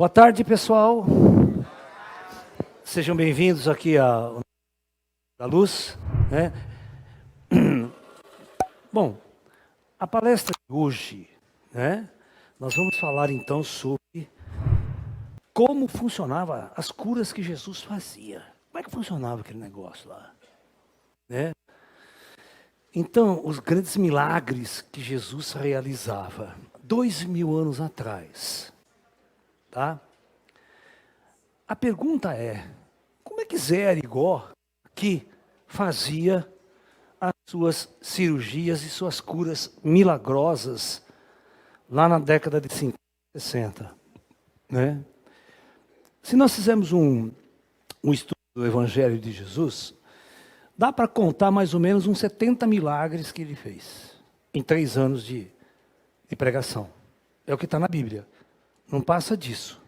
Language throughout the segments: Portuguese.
Boa tarde, pessoal. Sejam bem-vindos aqui à Luz, né? Bom, a palestra de hoje, né? Nós vamos falar então sobre como funcionava as curas que Jesus fazia. Como é que funcionava aquele negócio lá, né? Então, os grandes milagres que Jesus realizava 2000 anos atrás, tá? A pergunta é, como é que Zé Arigó que fazia as suas cirurgias e suas curas milagrosas lá na década de 50, 60, né? Se nós fizermos um estudo do Evangelho de Jesus, dá para contar mais ou menos uns 70 milagres que ele fez em 3 anos de pregação. É o que está na Bíblia. Não passa disso.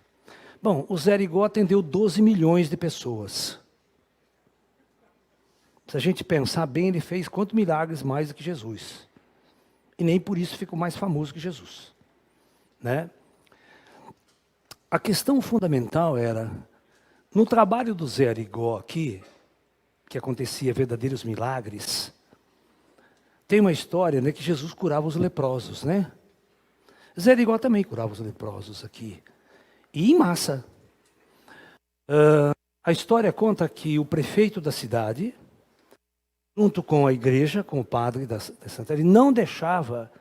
Bom, o Zé Arigó atendeu 12 milhões de pessoas. Se a gente pensar bem, ele fez quantos milagres mais do que Jesus. E nem por isso ficou mais famoso que Jesus, né? A questão fundamental era, no trabalho do Zé Arigó aqui, que acontecia verdadeiros milagres, tem uma história, né, que Jesus curava os leprosos, né? Zé Arigó também curava os leprosos aqui. E em massa. A história conta que o prefeito da cidade, junto com a igreja, com o padre da Santa, ele não deixava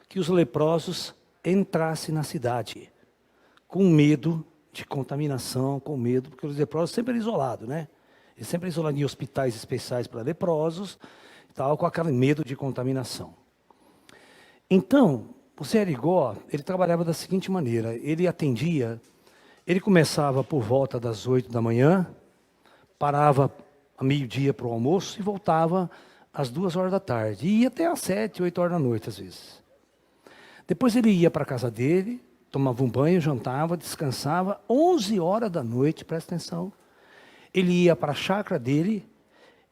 que os leprosos entrassem na cidade, com medo de contaminação, com medo, porque os leprosos sempre eram isolados, né? Eles sempre isolavam em hospitais especiais para leprosos, tal, com aquele medo de contaminação. Então, o Zé Arigó, ele trabalhava da seguinte maneira, ele atendia, ele começava por volta das 8 da manhã, parava a meio-dia para o almoço e voltava às 2 horas da tarde. E ia até às 7, 8 horas da noite, às vezes. Depois ele ia para a casa dele, tomava um banho, jantava, descansava. 11 horas da noite, presta atenção, ele ia para a chácara dele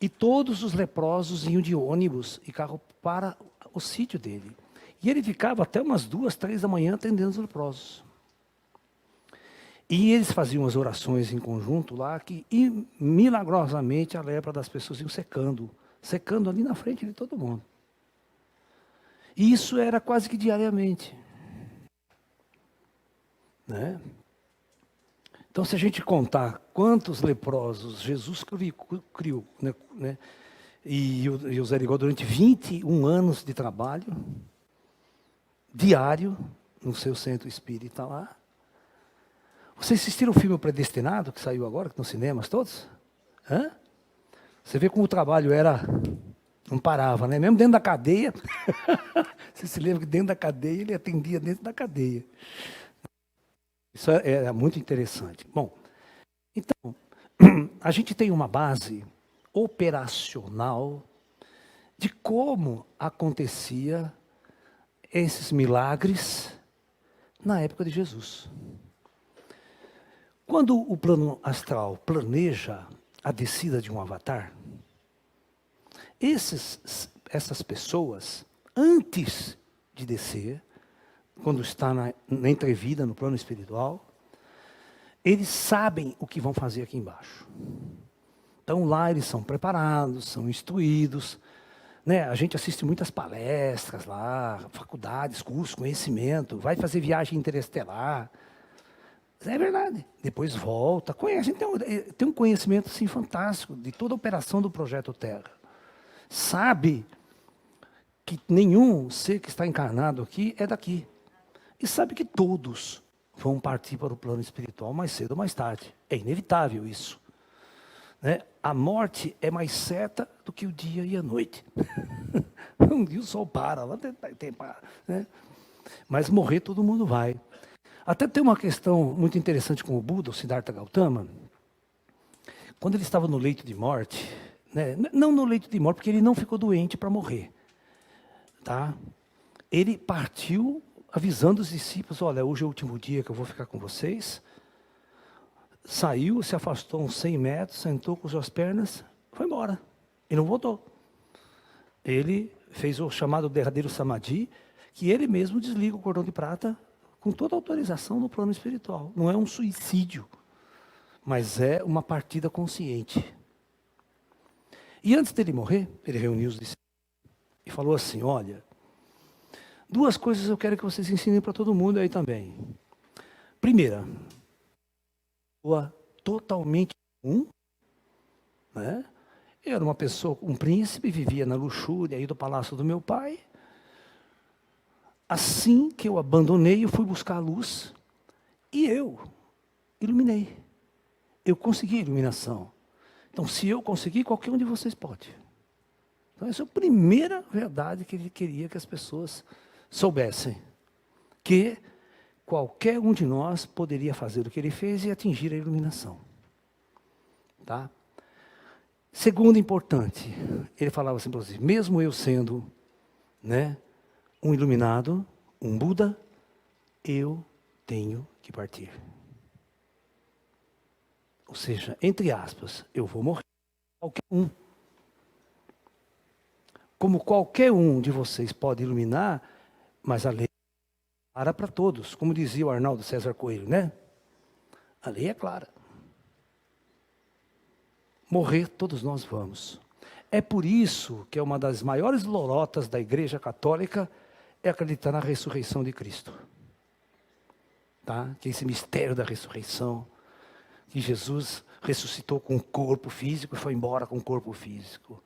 e todos os leprosos iam de ônibus e carro para o sítio dele. E ele ficava até umas 2, 3 da manhã atendendo os leprosos. E eles faziam as orações em conjunto lá, que milagrosamente a lepra das pessoas iam secando, secando ali na frente de todo mundo. E isso era quase que diariamente, né? Então, se a gente contar quantos leprosos Jesus criou, né? E o Zé Arigó durante 21 anos de trabalho, diário, no seu centro espírita lá. Vocês assistiram o filme O Predestinado, que saiu agora, que estão nos cinemas todos? Hã? Você vê como o trabalho era, não parava, né? Mesmo dentro da cadeia, você se lembra que dentro da cadeia, ele atendia dentro da cadeia. Isso é muito interessante. Bom, então, a gente tem uma base operacional de como acontecia esses milagres na época de Jesus. Quando o plano astral planeja a descida de um avatar, essas pessoas, antes de descer, quando está na entrevida, no plano espiritual, eles sabem o que vão fazer aqui embaixo. Então lá eles são preparados, são instruídos, né? A gente assiste muitas palestras lá, faculdades, cursos, conhecimento, vai fazer viagem interestelar. É verdade. Depois volta, conhece. Tem um conhecimento assim, fantástico de toda a operação do Projeto Terra. Sabe que nenhum ser que está encarnado aqui é daqui. E sabe que todos vão partir para o plano espiritual mais cedo ou mais tarde. É inevitável isso, né? A morte é mais certa do que o dia e a noite. Um dia o sol para, lá tem para, né? Mas morrer todo mundo vai. Até tem uma questão muito interessante com o Buda, o Siddhartha Gautama. Quando ele estava no leito de morte, né? Não no leito de morte, porque ele não ficou doente para morrer, tá? Ele partiu avisando os discípulos, olha, hoje é o último dia que eu vou ficar com vocês. Saiu, se afastou uns 100 metros, sentou com as suas pernas, foi embora. E não voltou. Ele fez o chamado derradeiro samadhi, que ele mesmo desliga o cordão de prata, com toda a autorização no plano espiritual. Não é um suicídio, mas é uma partida consciente. E antes dele morrer, ele reuniu os discípulos e falou assim, olha, 2 coisas eu quero que vocês ensinem para todo mundo aí também. Primeira, totalmente né? Eu era uma pessoa, um príncipe, vivia na luxúria aí do palácio do meu pai. Assim que eu abandonei, eu fui buscar a luz e eu iluminei. Eu consegui a iluminação. Então, se eu conseguir, qualquer um de vocês pode. Então, essa é a primeira verdade que ele queria que as pessoas soubessem. Que qualquer um de nós poderia fazer o que ele fez e atingir a iluminação. Tá? Segundo importante, ele falava assim para vocês, mesmo eu sendo, né, um iluminado, um Buda, eu tenho que partir. Ou seja, entre aspas, eu vou morrer. Qualquer um. Como qualquer um de vocês pode iluminar, mas a lei é clara para todos. Como dizia o Arnaldo César Coelho, né? A lei é clara. Morrer todos nós vamos. É por isso que é uma das maiores lorotas da Igreja Católica é acreditar na ressurreição de Cristo. Tá? Que esse mistério da ressurreição, que Jesus ressuscitou com o corpo físico e foi embora com o corpo físico.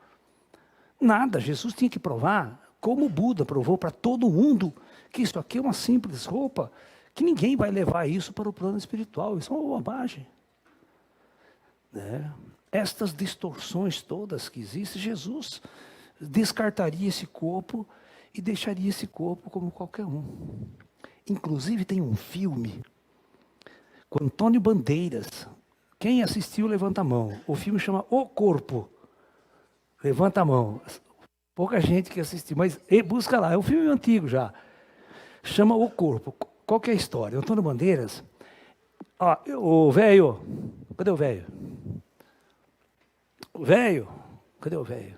Nada, Jesus tinha que provar, como o Buda provou para todo mundo, que isso aqui é uma simples roupa, que ninguém vai levar isso para o plano espiritual, isso é uma bobagem. Né? Estas distorções todas que existem, Jesus descartaria esse corpo e deixaria esse corpo como qualquer um. Inclusive tem um filme com Antônio Bandeiras. Quem assistiu, levanta a mão. O filme chama O Corpo. Levanta a mão. Pouca gente que assistiu, mas busca lá, é um filme antigo já. Chama O Corpo. Qual que é a história? Antônio Bandeiras, o velho, cadê o velho? O velho, cadê o velho?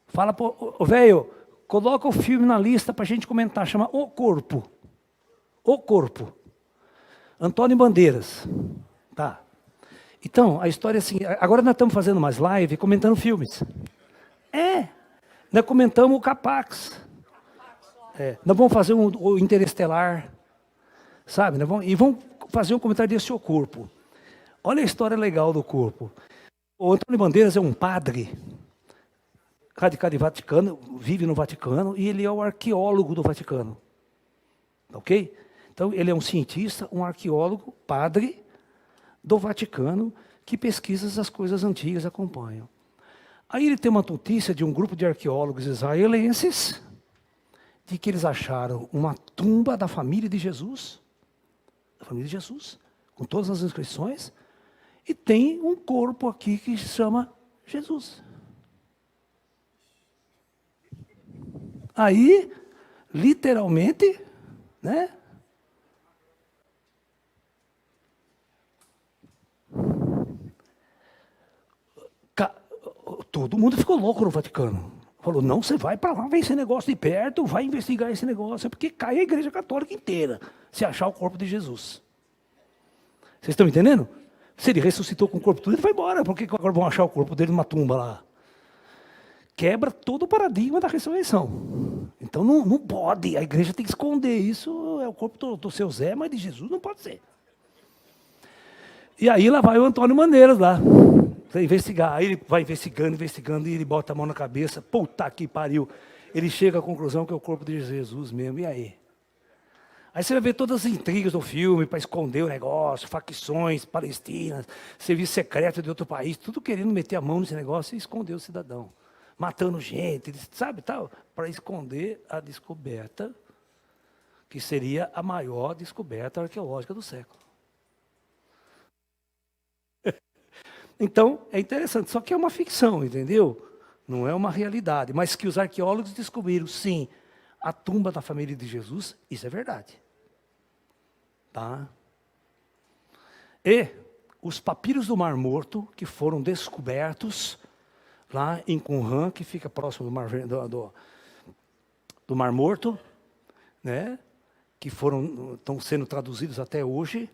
Fala para o velho, coloca o filme na lista para a gente comentar, chama O Corpo. O Corpo. Antônio Bandeiras. Tá. Então, a história é assim, agora nós estamos fazendo umas lives comentando filmes. Nós comentamos o Capax. Nós vamos fazer o Interestelar, sabe? E vamos fazer um comentário desse O Corpo. Olha a história legal do corpo. O Antônio Bandeiras é um padre, radical de Vaticano, vive no Vaticano, e ele é o arqueólogo do Vaticano. Ok? Então, ele é um cientista, um arqueólogo, padre do Vaticano, que pesquisa as coisas antigas, acompanham. Aí ele tem uma notícia de um grupo de arqueólogos israelenses, de que eles acharam uma tumba da família de Jesus, com todas as inscrições, e tem um corpo aqui que se chama Jesus. Aí, literalmente, né? Todo mundo ficou louco no Vaticano. Falou, não, você vai para lá, vê esse negócio de perto, vai investigar esse negócio, porque cai a Igreja Católica inteira, se achar o corpo de Jesus. Vocês estão entendendo? Se ele ressuscitou com o corpo tudo, ele vai embora. Por que agora vão achar o corpo dele numa tumba lá? Quebra todo o paradigma da ressurreição. Então não pode, a igreja tem que esconder isso, é o corpo do seu Zé, mas de Jesus não pode ser. E aí lá vai o Antônio Bandeiras lá, para investigar. Aí ele vai investigando, e ele bota a mão na cabeça, puta que pariu. Ele chega à conclusão que é o corpo de Jesus mesmo, e aí? Aí você vai ver todas as intrigas do filme para esconder o negócio, facções palestinas, serviço secreto de outro país, tudo querendo meter a mão nesse negócio e esconder o cidadão. Matando gente, sabe, tal, para esconder a descoberta, que seria a maior descoberta arqueológica do século. Então, é interessante, só que é uma ficção, entendeu? Não é uma realidade, mas que os arqueólogos descobriram, sim, a tumba da família de Jesus, isso é verdade. Tá? E os papiros do Mar Morto, que foram descobertos lá em Qumran, que fica próximo do Mar Morto, né? que estão sendo traduzidos até hoje,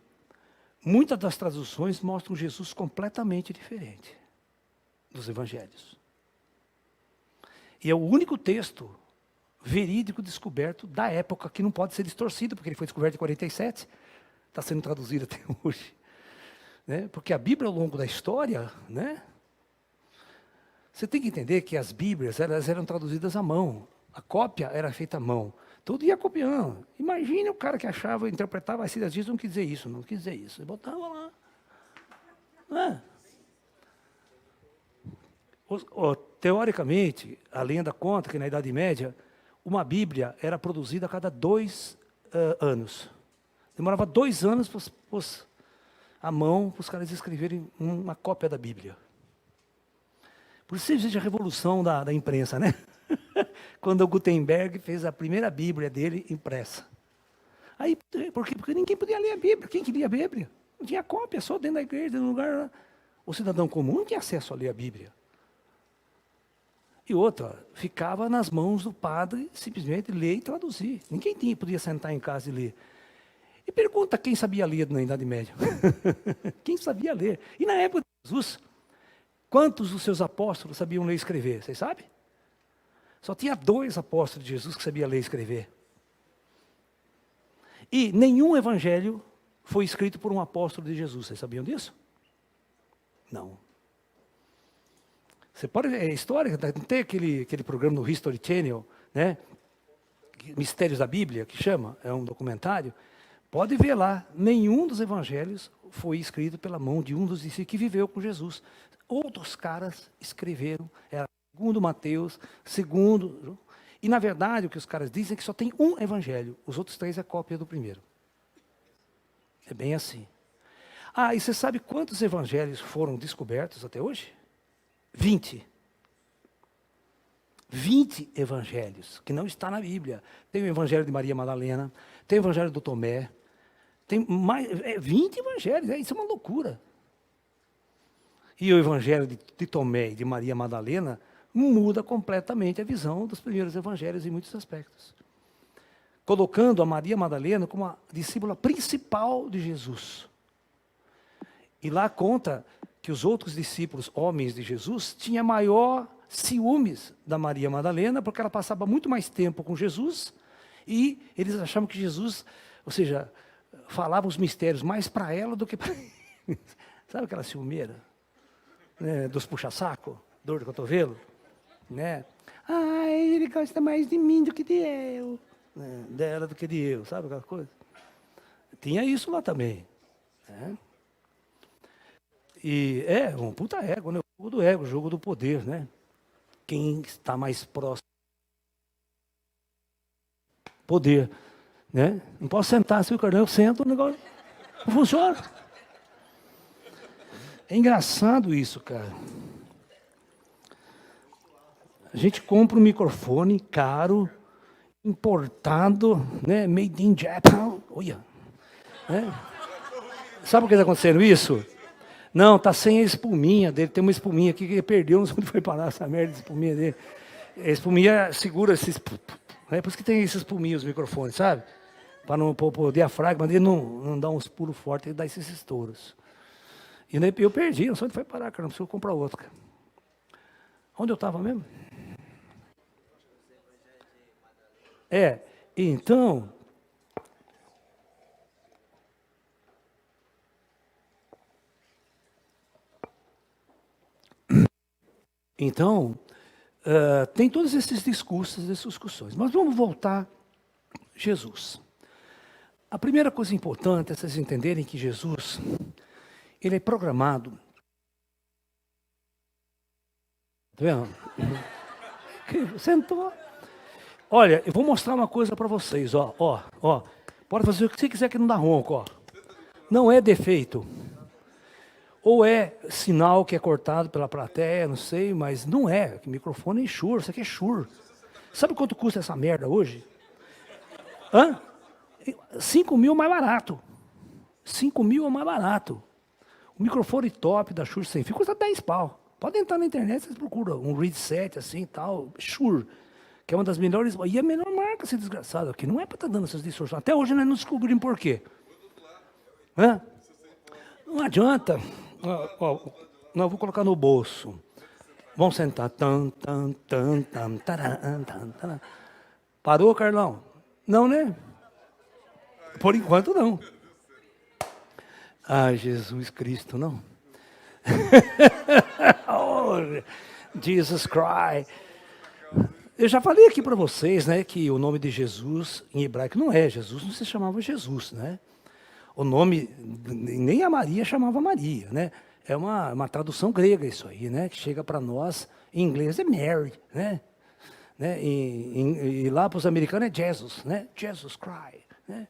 muitas das traduções mostram Jesus completamente diferente dos evangelhos. E é o único texto verídico descoberto da época que não pode ser distorcido, porque ele foi descoberto em 47, está sendo traduzido até hoje. Né? Porque a Bíblia, ao longo da história, né? Você tem que entender que as Bíblias elas eram traduzidas à mão. A cópia era feita à mão. Todo ia copiando. Imagine o cara que achava, interpretava assim, às vezes não quis dizer isso, não quis dizer isso. Ele botava lá. Teoricamente, a lenda conta que na Idade Média, uma Bíblia era produzida a cada 2 anos. Demorava 2 anos à mão para os caras escreverem uma cópia da Bíblia. Por isso existe a revolução da imprensa, né? Quando o Gutenberg fez a primeira Bíblia dele impressa. Aí, por quê? Porque ninguém podia ler a Bíblia. Quem que lia a Bíblia? Não tinha cópia, só dentro da igreja, no lugar. O cidadão comum não tinha acesso a ler a Bíblia. E outra, ficava nas mãos do padre simplesmente ler e traduzir. Ninguém podia sentar em casa e ler. E pergunta quem sabia ler na Idade Média. Quem sabia ler? E na época de Jesus, quantos dos seus apóstolos sabiam ler e escrever? Vocês sabem? Só tinha 2 apóstolos de Jesus que sabiam ler e escrever. E nenhum evangelho foi escrito por um apóstolo de Jesus. Vocês sabiam disso? Não. Você pode ver a história, tem aquele programa no History Channel, né? Mistérios da Bíblia, que chama, é um documentário. Pode ver lá, nenhum dos evangelhos foi escrito pela mão de um dos discípulos que viveu com Jesus. Outros caras escreveram, era segundo Mateus, segundo... E, na verdade, o que os caras dizem é que só tem um evangelho. Os outros 3 é cópia do primeiro. É bem assim. E você sabe quantos evangelhos foram descobertos até hoje? 20. 20 evangelhos, que não está na Bíblia. Tem o evangelho de Maria Madalena, tem o evangelho do Tomé, tem mais, 20 evangelhos, isso é uma loucura. E o evangelho de Tomé e de Maria Madalena muda completamente a visão dos primeiros evangelhos em muitos aspectos. Colocando a Maria Madalena como a discípula principal de Jesus. E lá conta que os outros discípulos, homens de Jesus, tinham maior ciúmes da Maria Madalena, porque ela passava muito mais tempo com Jesus, e eles achavam que Jesus, ou seja, falava os mistérios mais para ela do que para eles. Sabe aquela ciumeira? Né, dos puxa-saco, dor de cotovelo? Né? Ele gosta mais de mim do que de eu. Né? Dela do que de eu, sabe aquela coisa? Tinha isso lá também. Né? E é um puta ego, né? O jogo do ego, o jogo do poder, né? Quem está mais próximo? Poder, né? Não posso sentar, se o carnê eu sento, o negócio não funciona. É engraçado isso, cara. A gente compra um microfone caro, importado, né? Made in Japan. Olha. Né? Sabe por que está acontecendo isso? Não, está sem a espuminha dele. Tem uma espuminha aqui que ele perdeu, não sei onde foi parar essa merda de espuminha dele. A espuminha segura esses... É por isso que tem esses espuminhos, os microfones, sabe? Para o diafragma dele não dar uns pulos fortes e dar esses estouros. E eu perdi, não sei onde foi parar, cara. Não preciso comprar outro, cara. Onde eu estava mesmo? Então... Então, tem todos esses discursos, essas discussões. Mas vamos voltar a Jesus. A primeira coisa importante é vocês entenderem que Jesus, ele é programado. Está vendo? Sentou. Olha, eu vou mostrar uma coisa para vocês. Ó. Pode fazer o que você quiser que não dá ronco. Ó. Não é defeito. Ou é sinal que é cortado pela plateia, não sei, mas não é. O microfone é Shure, isso aqui é Shure. Sabe quanto custa essa merda hoje? 5 mil mais barato. 5 mil é mais barato. O microfone top da Shure sem fio custa 10 pau. Pode entrar na internet, vocês procuram um Reed 7 assim e tal, Shure, que é uma das melhores, e é a melhor marca coloca esse desgraçado aqui. Não é para estar dando essas distorções. Até hoje nós não descobrimos por quê. Hã? Não adianta. Não, eu vou colocar no bolso. Vamos sentar. Parou, Carlão? Não, né? Por enquanto, não. Ah, Jesus Cristo, não. Oh, Jesus Christ. Eu já falei aqui para vocês, né, que o nome de Jesus em hebraico não é Jesus, não se chamava Jesus, né? O nome, nem a Maria chamava Maria, né? É uma tradução grega isso aí, né? Que chega para nós, em inglês é Mary, né? E lá para os americanos é Jesus, né? Jesus Christ, né?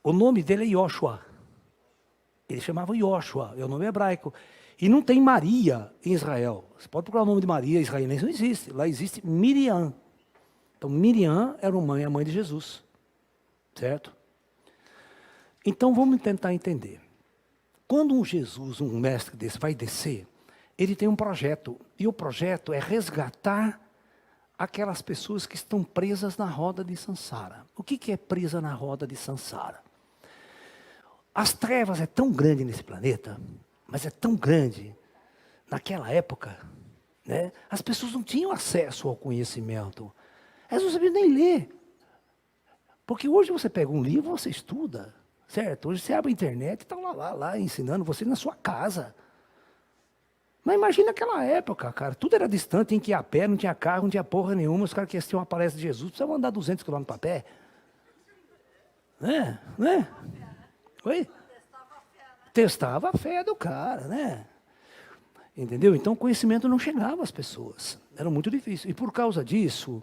O nome dele é Yoshua. Ele chamava Yoshua, é o nome hebraico. E não tem Maria em Israel. Você pode procurar o nome de Maria israelense, não existe. Lá existe Miriam. Então Miriam era a mãe de Jesus. Certo? Então vamos tentar entender. Quando um Jesus, um mestre desse vai descer, ele tem um projeto. E o projeto é resgatar aquelas pessoas que estão presas na roda de Sansara. O que é presa na roda de Sansara? As trevas é tão grande nesse planeta, mas é tão grande, naquela época, né? As pessoas não tinham acesso ao conhecimento. Elas não sabiam nem ler. Porque hoje você pega um livro, você estuda, certo? Hoje você abre a internet e está lá ensinando você na sua casa. Mas imagina aquela época, cara, tudo era distante, tinha que ir a pé, não tinha carro, não tinha porra nenhuma, os caras que assistiam uma palestra de Jesus, precisavam andar 200 quilômetros a pé. Né? Oi? Testava a fé do cara, né? Entendeu? Então o conhecimento não chegava às pessoas. Era muito difícil. E por causa disso,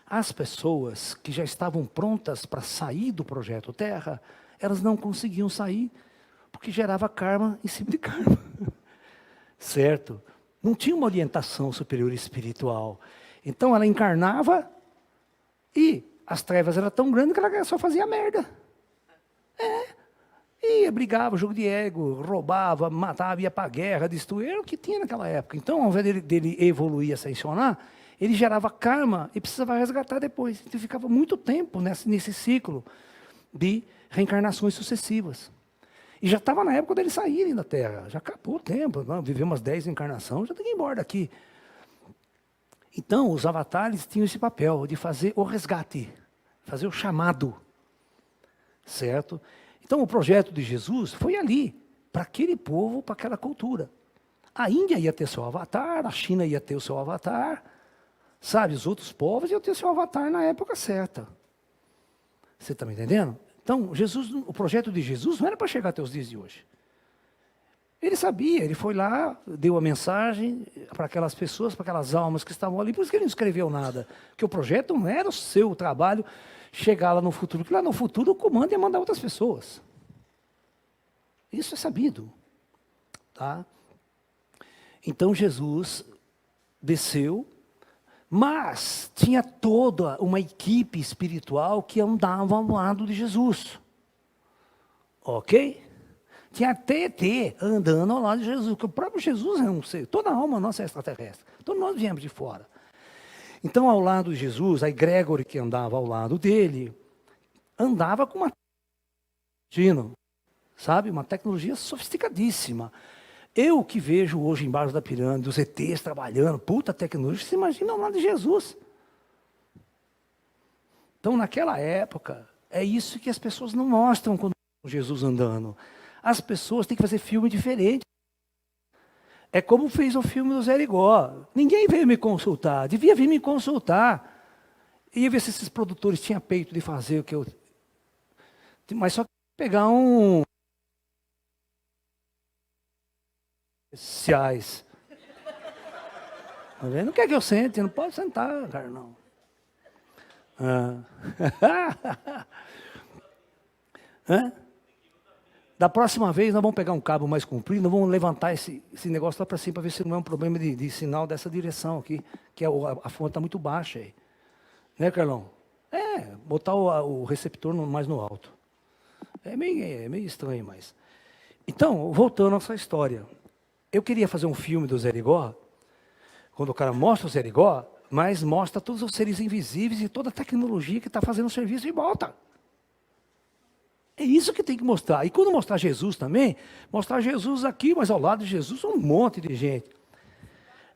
as pessoas que já estavam prontas para sair do projeto Terra, elas não conseguiam sair, porque gerava karma em cima de karma. Certo? Não tinha uma orientação superior espiritual. Então ela encarnava e as trevas eram tão grandes que ela só fazia merda. E brigava, jogo de ego, roubava, matava, ia para a guerra, destruía, era o que tinha naquela época. Então, ao invés dele evoluir e ascensionar, ele gerava karma e precisava resgatar depois. Então, ficava muito tempo nesse ciclo de reencarnações sucessivas. E já estava na época deles saírem da Terra, já acabou o tempo, viveu umas 10 encarnações, já tem que ir embora daqui. Então, os avatares tinham esse papel de fazer o resgate, fazer o chamado, certo? Então, o projeto de Jesus foi ali, para aquele povo, para aquela cultura. A Índia ia ter seu avatar, a China ia ter o seu avatar, sabe? Os outros povos iam ter seu avatar na época certa. Você está me entendendo? Então, o projeto de Jesus não era para chegar até os dias de hoje. Ele sabia, ele foi lá, deu a mensagem para aquelas pessoas, para aquelas almas que estavam ali, por isso que ele não escreveu nada. Porque o projeto não era o seu trabalho chegar lá no futuro, porque lá no futuro o comando ia mandar outras pessoas. Isso é sabido. Tá? Então Jesus desceu, mas tinha toda uma equipe espiritual que andava ao lado de Jesus. Ok? Tinha até ET andando ao lado de Jesus, porque o próprio Jesus é um ser, toda alma nossa é extraterrestre, todos nós viemos de fora. Então, ao lado de Jesus, a egregore que andava ao lado dele, andava com uma sabe, uma tecnologia sofisticadíssima. Eu que vejo hoje embaixo da pirâmide, os ETs trabalhando, puta tecnologia, você imagina ao lado de Jesus. Então, naquela época, é isso que as pessoas não mostram quando Jesus andando. As pessoas têm que fazer filme diferente. É como fez o filme do Zé Rigó. Ninguém veio me consultar, devia vir me consultar. Ia ver se esses produtores tinham peito de fazer o que eu... Mas só pegar um... Sociais. Não quer que eu sente, não pode sentar, cara, não. Da próxima vez, nós vamos pegar um cabo mais comprido, nós vamos levantar esse negócio lá para cima, para ver se não é um problema de sinal dessa direção aqui, que a fonte está muito baixa aí. Né, Carlão? Botar o receptor mais no alto. É meio estranho, mas... Então, voltando à nossa história. Eu queria fazer um filme do Zé Rigó, quando o cara mostra o Zé Rigó, mas mostra todos os seres invisíveis e toda a tecnologia que está fazendo o serviço e volta. É isso que tem que mostrar. E quando mostrar Jesus também, mostrar Jesus aqui, mas ao lado de Jesus um monte de gente.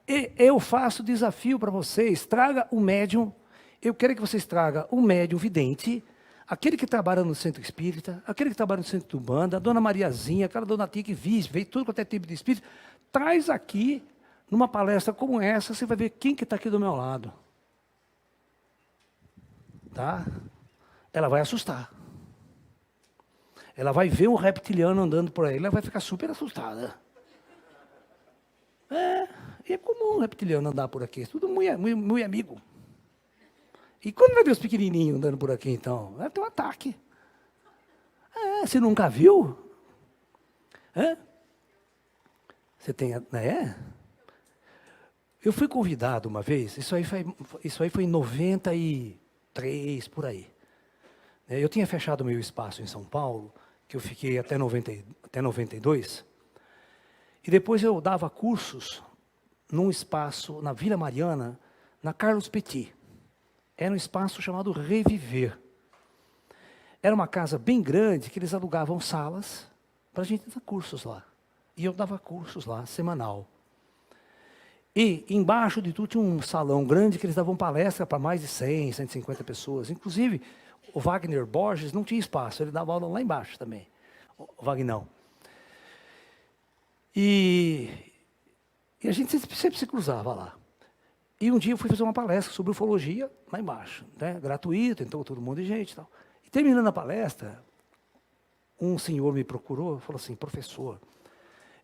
E eu faço desafio para vocês, traga o médium, eu quero que vocês tragam o médium vidente, aquele que trabalha no centro espírita, aquele que trabalha no centro de Umbanda, a dona Mariazinha, aquela dona tia que veio tudo quanto é tipo de espírito, traz aqui, numa palestra como essa, você vai ver quem que está aqui do meu lado. Tá? Ela vai assustar. Ela vai ver um reptiliano andando por aí, ela vai ficar super assustada. É comum um reptiliano andar por aqui, tudo muito amigo. E quando vai ver os pequenininhos andando por aqui, então? Vai ter um ataque. Você nunca viu? Você tem... Eu fui convidado uma vez, isso aí foi em 93, por aí. Eu tinha fechado meu espaço em São Paulo, que eu fiquei até 92. E depois eu dava cursos num espaço na Vila Mariana, na Carlos Petit. Era um espaço chamado Reviver. Era uma casa bem grande, que eles alugavam salas para a gente dar cursos lá. E eu dava cursos lá, semanal. E embaixo de tudo tinha um salão grande que eles davam palestra para mais de 100, 150 pessoas. Inclusive, o Wagner Borges não tinha espaço, ele dava aula lá embaixo também. O Wagnão. E a gente sempre se cruzava lá. E um dia eu fui fazer uma palestra sobre ufologia, lá embaixo, né? Gratuito, então todo mundo de gente e tal. E terminando a palestra, um senhor me procurou e falou assim: professor,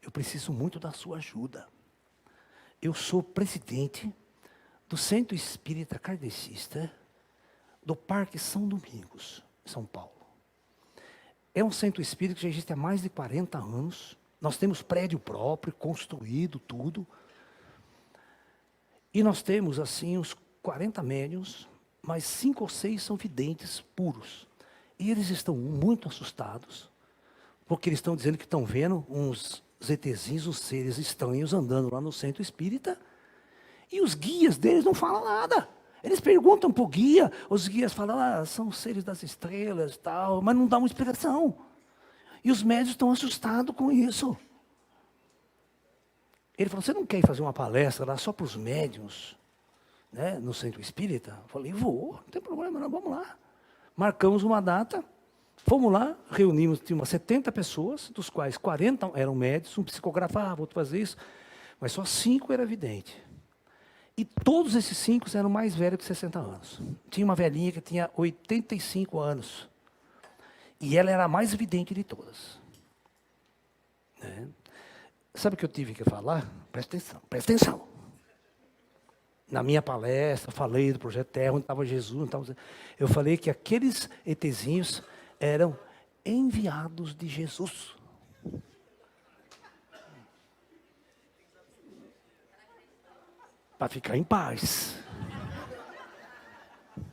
eu preciso muito da sua ajuda. Eu sou presidente do Centro Espírita Kardecista do Parque São Domingos, em São Paulo. É um centro espírita que já existe há mais de 40 anos. Nós temos prédio próprio, construído, tudo. E nós temos, assim, uns 40 médiuns, mas 5 ou 6 são videntes puros. E eles estão muito assustados, porque eles estão dizendo que estão vendo uns ETzinhos, uns seres estranhos andando lá no centro espírita, e os guias deles não falam nada. Eles perguntam para o guia, os guias falam, são seres das estrelas e tal, mas não dá uma explicação. E os médios estão assustados com isso. Ele falou, você não quer ir fazer uma palestra lá só para os médiuns, né, no centro espírita? Eu falei, vou, não tem problema, não, vamos lá. Marcamos uma data, fomos lá, reunimos, tinha umas 70 pessoas, dos quais 40 eram médios, um psicografava, outro fazia isso, mas só 5 eram videntes. E todos esses 5 eram mais velhos que 60 anos. Tinha uma velhinha que tinha 85 anos. E ela era a mais vidente de todas. Né? Sabe o que eu tive que falar? Presta atenção, presta atenção. Na minha palestra, falei do Projeto Terra, onde estava Jesus. Eu falei que aqueles ETzinhos eram enviados de Jesus. Para ficar em paz.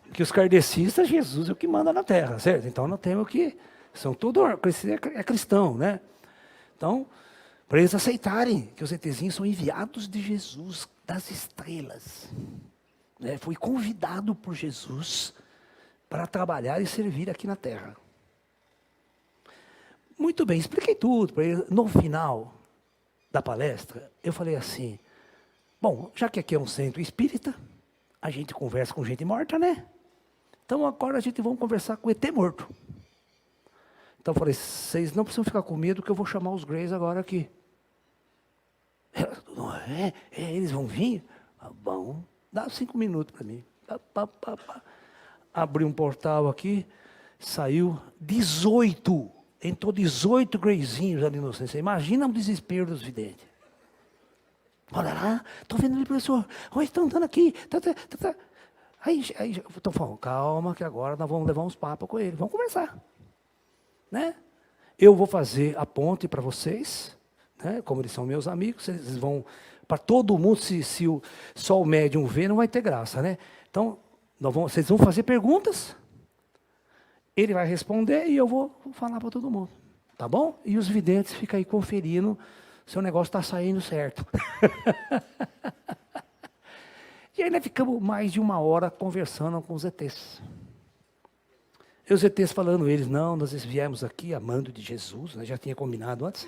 Porque os kardecistas, Jesus é o que manda na Terra, certo? Então não temos que... São tudo... É cristão, né? Então, para eles aceitarem que os ETzinhos são enviados de Jesus, das estrelas. Né? Foi convidado por Jesus para trabalhar e servir aqui na Terra. Muito bem, expliquei tudo para eles. No final da palestra, eu falei assim... Bom, já que aqui é um centro espírita, a gente conversa com gente morta, né? Então agora a gente vai conversar com o ET morto. Então eu falei, vocês não precisam ficar com medo que eu vou chamar os Greys agora aqui. Eles vão vir? Bom, dá 5 minutos para mim. Abri um portal aqui, saiu 18. Entrou 18 Greyzinhos ali no centro. Imagina o desespero dos videntes. Olha lá, estou vendo ali, professor. Oi, estão andando aqui. Aí estou falando, calma, que agora nós vamos levar uns papos com ele. Vamos conversar. Né? Eu vou fazer a ponte para vocês, né? Como eles são meus amigos, eles vão... Para todo mundo, se só o médium ver, não vai ter graça, né? Então, vocês vão fazer perguntas, ele vai responder e eu vou falar para todo mundo. Tá bom? E os videntes ficam aí conferindo se o negócio está saindo certo. E aí nós ficamos mais de 1 hora conversando com os ETs. E os ETs falando, eles, não, nós viemos aqui amando de Jesus, nós já tinha combinado antes.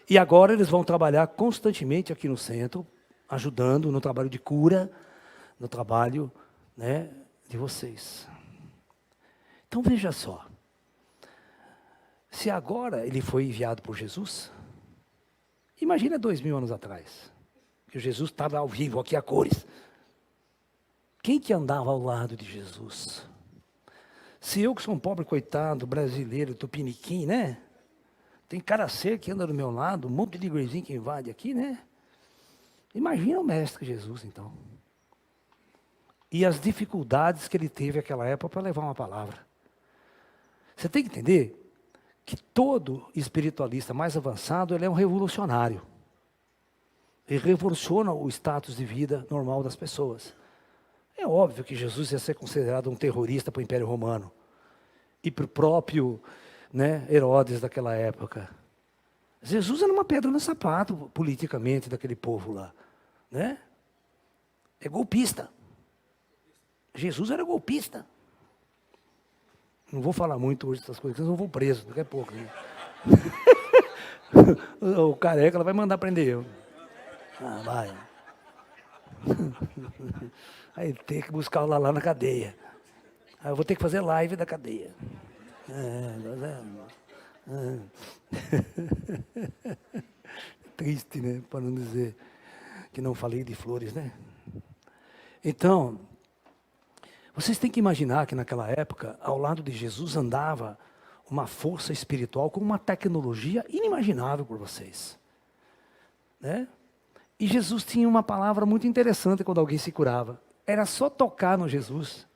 E agora eles vão trabalhar constantemente aqui no centro, ajudando no trabalho de cura, no trabalho, né, de vocês. Então veja só, se agora ele foi enviado por Jesus, imagina 2000 anos atrás, que Jesus estava ao vivo aqui a cores. Quem que andava ao lado de Jesus? Se eu que sou um pobre coitado, brasileiro, tupiniquim, né? Tem cara seco que anda do meu lado, um monte de igrezinho que invade aqui, né? Imagina o mestre Jesus, então. E as dificuldades que ele teve naquela época para levar uma palavra. Você tem que entender que todo espiritualista mais avançado, ele é um revolucionário. Ele revoluciona o status de vida normal das pessoas. É óbvio que Jesus ia ser considerado um terrorista para o Império Romano. E para o próprio, né, Herodes daquela época. Jesus era uma pedra no sapato, politicamente, daquele povo lá. Né? É golpista. Jesus era golpista. Não vou falar muito hoje dessas coisas, senão eu vou preso daqui a pouco. Né? O careca ela vai mandar prender eu. Ah, vai. Aí tem que buscar lá na cadeia. Aí eu vou ter que fazer live da cadeia. Triste, né? Para não dizer que não falei de flores, né? Então, vocês têm que imaginar que naquela época, ao lado de Jesus andava uma força espiritual com uma tecnologia inimaginável por vocês. Né? E Jesus tinha uma palavra muito interessante quando alguém se curava. Era só tocar no Jesus.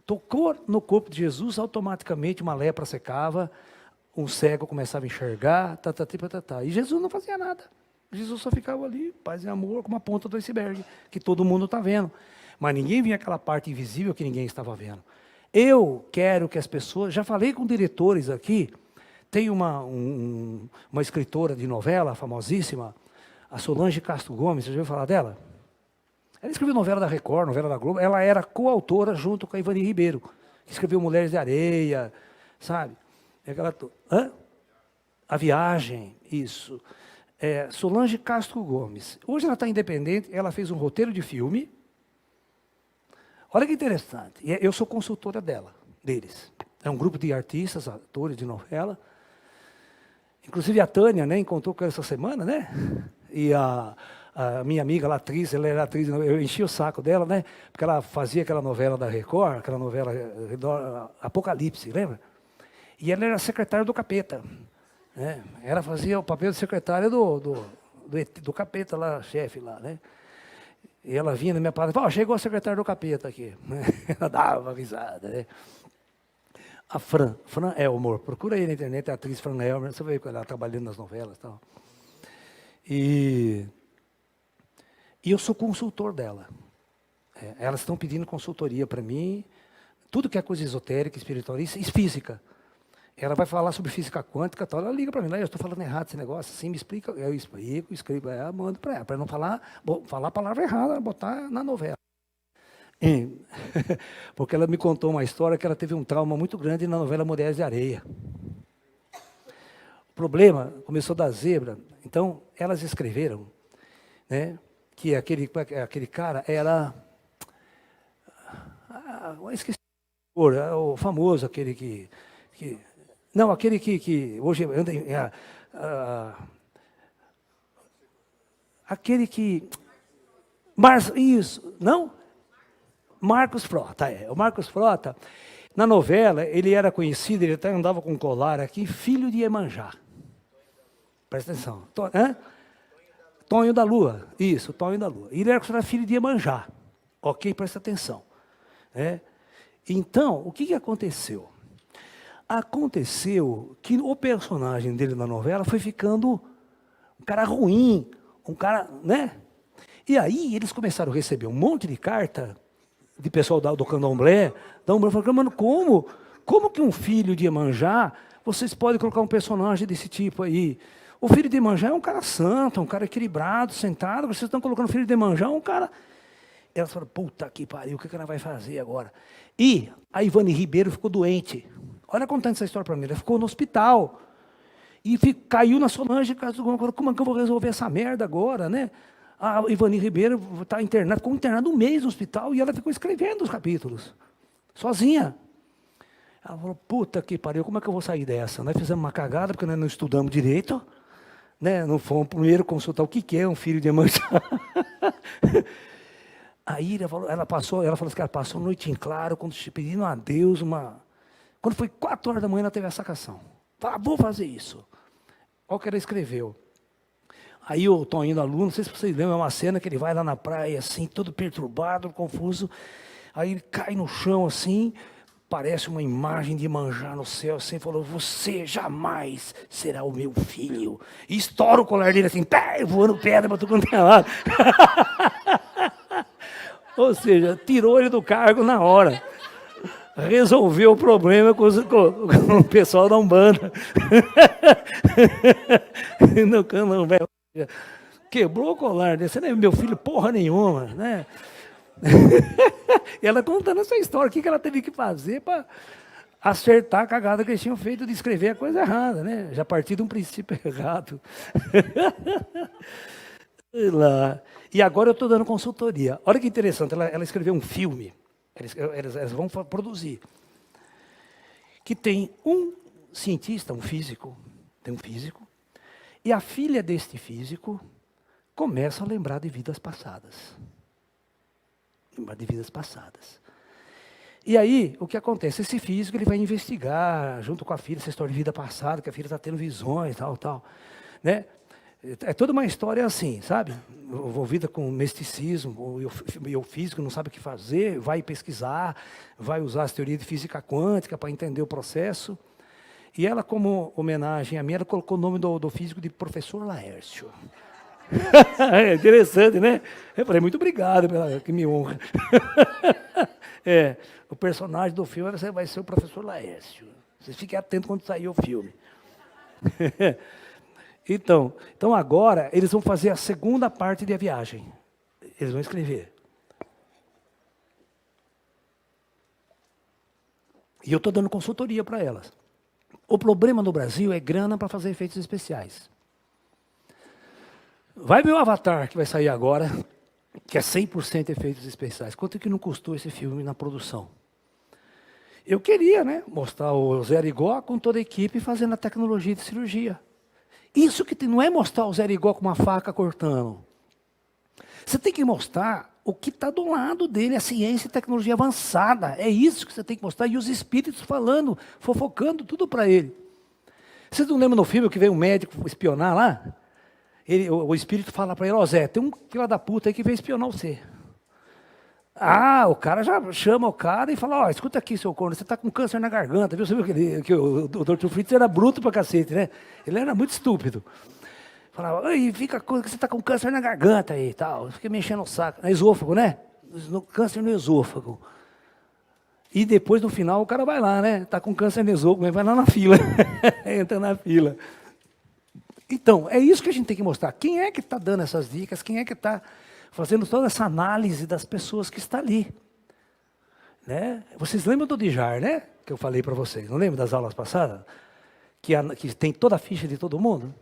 Tocou no corpo de Jesus, automaticamente uma lepra secava, um cego começava a enxergar, E Jesus não fazia nada. Jesus só ficava ali, paz e amor, com uma ponta do iceberg, que todo mundo está vendo. Mas ninguém via aquela parte invisível que ninguém estava vendo. Eu quero que as pessoas, já falei com diretores aqui, tem uma escritora de novela famosíssima, a Solange Castro Gomes, você já ouviu falar dela? Ela escreveu novela da Record, novela da Globo, ela era coautora junto com a Ivani Ribeiro, que escreveu Mulheres de Areia, sabe? A Viagem, isso. Solange Castro Gomes. Hoje ela está independente, ela fez um roteiro de filme. Olha que interessante, eu sou consultora deles. É um grupo de artistas, atores de novela. Inclusive a Tânia, né, encontrou com ela essa semana, né? E a minha amiga, ela era atriz, eu enchi o saco dela, né? Porque ela fazia aquela novela da Record, aquela novela Apocalipse, lembra? E ela era secretária do Capeta. Né? Ela fazia o papel de secretária do Capeta lá, chefe lá, né? E ela vinha na minha palestra, chegou a secretária do Capeta aqui. Ela dava uma risada, né? A Fran Elmore, procura aí na internet, a atriz Fran Elmore, você vê ela trabalhando nas novelas e tal. E eu sou consultor dela. Elas estão pedindo consultoria para mim, tudo que é coisa esotérica, espiritualista e física. Ela vai falar sobre física quântica, tal, ela liga para mim, eu estou falando errado esse negócio, assim, me explica, eu explico, escrevo, mando para ela, para não falar a palavra errada, botar na novela. Porque ela me contou uma história que ela teve um trauma muito grande na novela Mulheres de Areia. O problema começou da zebra, então elas escreveram, né, que aquele cara era, esqueci o famoso, aquele que não, aquele que hoje anda aquele que... Isso, não? Marcos Frota, O Marcos Frota, na novela, ele era conhecido, ele até andava com um colar aqui, filho de Iemanjá. Presta atenção. Tonho da Lua, isso, Tonho da Lua. Ele era filho de Iemanjá. Ok, presta atenção. Então, o que aconteceu? Aconteceu que o personagem dele na novela foi ficando um cara ruim, um cara, né? E aí eles começaram a receber um monte de carta de pessoal do candomblé, falando, mano, como que um filho de Iemanjá vocês podem colocar um personagem desse tipo aí. O filho de Iemanjá é um cara santo, um cara equilibrado, sentado. Vocês estão colocando o filho de Iemanjá, um cara... Ela falou, puta que pariu, o que ela vai fazer agora? E a Ivani Ribeiro ficou doente. Olha contando essa história para mim. Ela ficou no hospital. E caiu na Solange. Como é que eu vou resolver essa merda agora, né? A Ivani Ribeiro está internada, ficou internada um mês no hospital e ela ficou escrevendo os capítulos. Sozinha. Ela falou, puta que pariu, como é que eu vou sair dessa? Nós fizemos uma cagada, porque nós não estudamos direito. Né? Não fomos primeiro consultar o que é um filho de Iemanjá. Aí ela falou assim, que ela passou a noite em claro, pedindo a Deus Quando foi 4 horas da manhã, ela teve a sacação. Falou, vou fazer isso. Olha o que ela escreveu. Aí o Toninho, aluno, não sei se vocês lembram, é uma cena que ele vai lá na praia, assim, todo perturbado, confuso. Aí ele cai no chão, assim, parece uma imagem de Iemanjá no céu, assim, falou, você jamais será o meu filho. E estoura o colar dele, assim, voando pedra para tudo quanto é lado. Ou seja, tirou ele do cargo na hora. Resolveu o problema com o pessoal da Umbanda. No candomblé. Quebrou o colar dele. Você não é meu filho porra nenhuma, né? E ela contando essa história, o que ela teve que fazer para acertar a cagada que eles tinham feito de escrever a coisa errada, né? Já partiu de um princípio errado. Sei lá. E agora eu estou dando consultoria. Olha que interessante, ela escreveu um filme, eles vão produzir, que tem um cientista, um físico, tem um físico, e a filha deste físico começa a lembrar de vidas passadas. Lembrar de vidas passadas. E aí, o que acontece? Esse físico ele vai investigar, junto com a filha, essa história de vida passada, que a filha está tendo visões, tal, né? É toda uma história assim, sabe? Envolvida com misticismo, e o físico não sabe o que fazer, vai pesquisar, vai usar as teorias de física quântica para entender o processo. E ela, como homenagem a mim, ela colocou o nome do físico de Professor Laércio. É interessante, né? Eu falei, muito obrigado, que me honra. O personagem do filme vai ser o Professor Laércio. Vocês fiquem atentos quando sair o filme. Então agora eles vão fazer a segunda parte da viagem. Eles vão escrever. E eu estou dando consultoria para elas. O problema no Brasil é grana para fazer efeitos especiais. Vai ver o Avatar que vai sair agora, que é 100% efeitos especiais. Quanto que não custou esse filme na produção? Eu queria, né, mostrar o Zé Arigó com toda a equipe fazendo a tecnologia de cirurgia. Isso que não é mostrar o Zé Arigó com uma faca cortando. Você tem que mostrar o que está do lado dele, a ciência e tecnologia avançada. É isso que você tem que mostrar. E os espíritos falando, fofocando tudo para ele. Vocês não lembram no filme que veio um médico espionar lá? O espírito fala para ele, Zé, tem um filho da puta aí que veio espionar você. O cara já chama o cara e fala, escuta aqui, seu corno, você está com câncer na garganta, viu? Você viu que o Dr. Fritz era bruto pra cacete, né? Ele era muito estúpido. Falava, fica que você está com câncer na garganta aí e tal. Fica mexendo o saco. No esôfago, né? Câncer no esôfago. E depois, no final, o cara vai lá, né? Está com câncer no esôfago, mas vai lá na fila. Entra na fila. Então, é isso que a gente tem que mostrar. Quem é que está dando essas dicas? Quem é que está fazendo toda essa análise das pessoas que está ali? Né? Vocês lembram do Dijar, né? Que eu falei para vocês. Não lembram das aulas passadas? Que tem toda a ficha de todo mundo?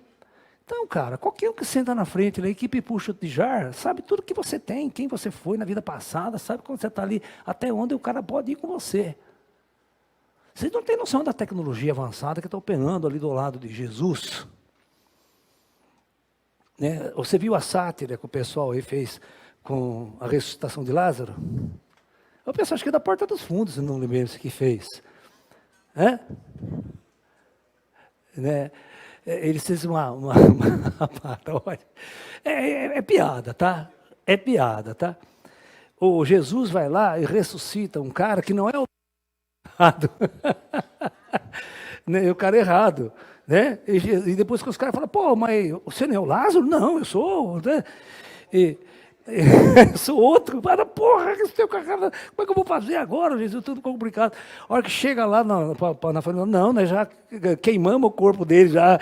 Então, cara, qualquer um que senta na frente, a equipe puxa o Dijar, sabe tudo que você tem, quem você foi na vida passada, sabe quando você está ali, até onde o cara pode ir com você. Vocês não têm noção da tecnologia avançada que está operando ali do lado de Jesus. Né? Você viu a sátira que o pessoal aí fez com a ressuscitação de Lázaro? O pessoal acho que é da Porta dos Fundos, se não lembro isso que fez. Né? Eles fizeram uma paródia. É piada, tá? É piada, tá? O Jesus vai lá e ressuscita um cara que não é o errado. Né? O cara errado. Né? E depois que os caras falam, mas você não é o Lázaro? Não, eu sou. Né? Eu sou outro. Para, porra, esse teu cara, como é que eu vou fazer agora, Jesus? Tudo complicado. A hora que chega lá na família, não, nós já queimamos o corpo dele, já.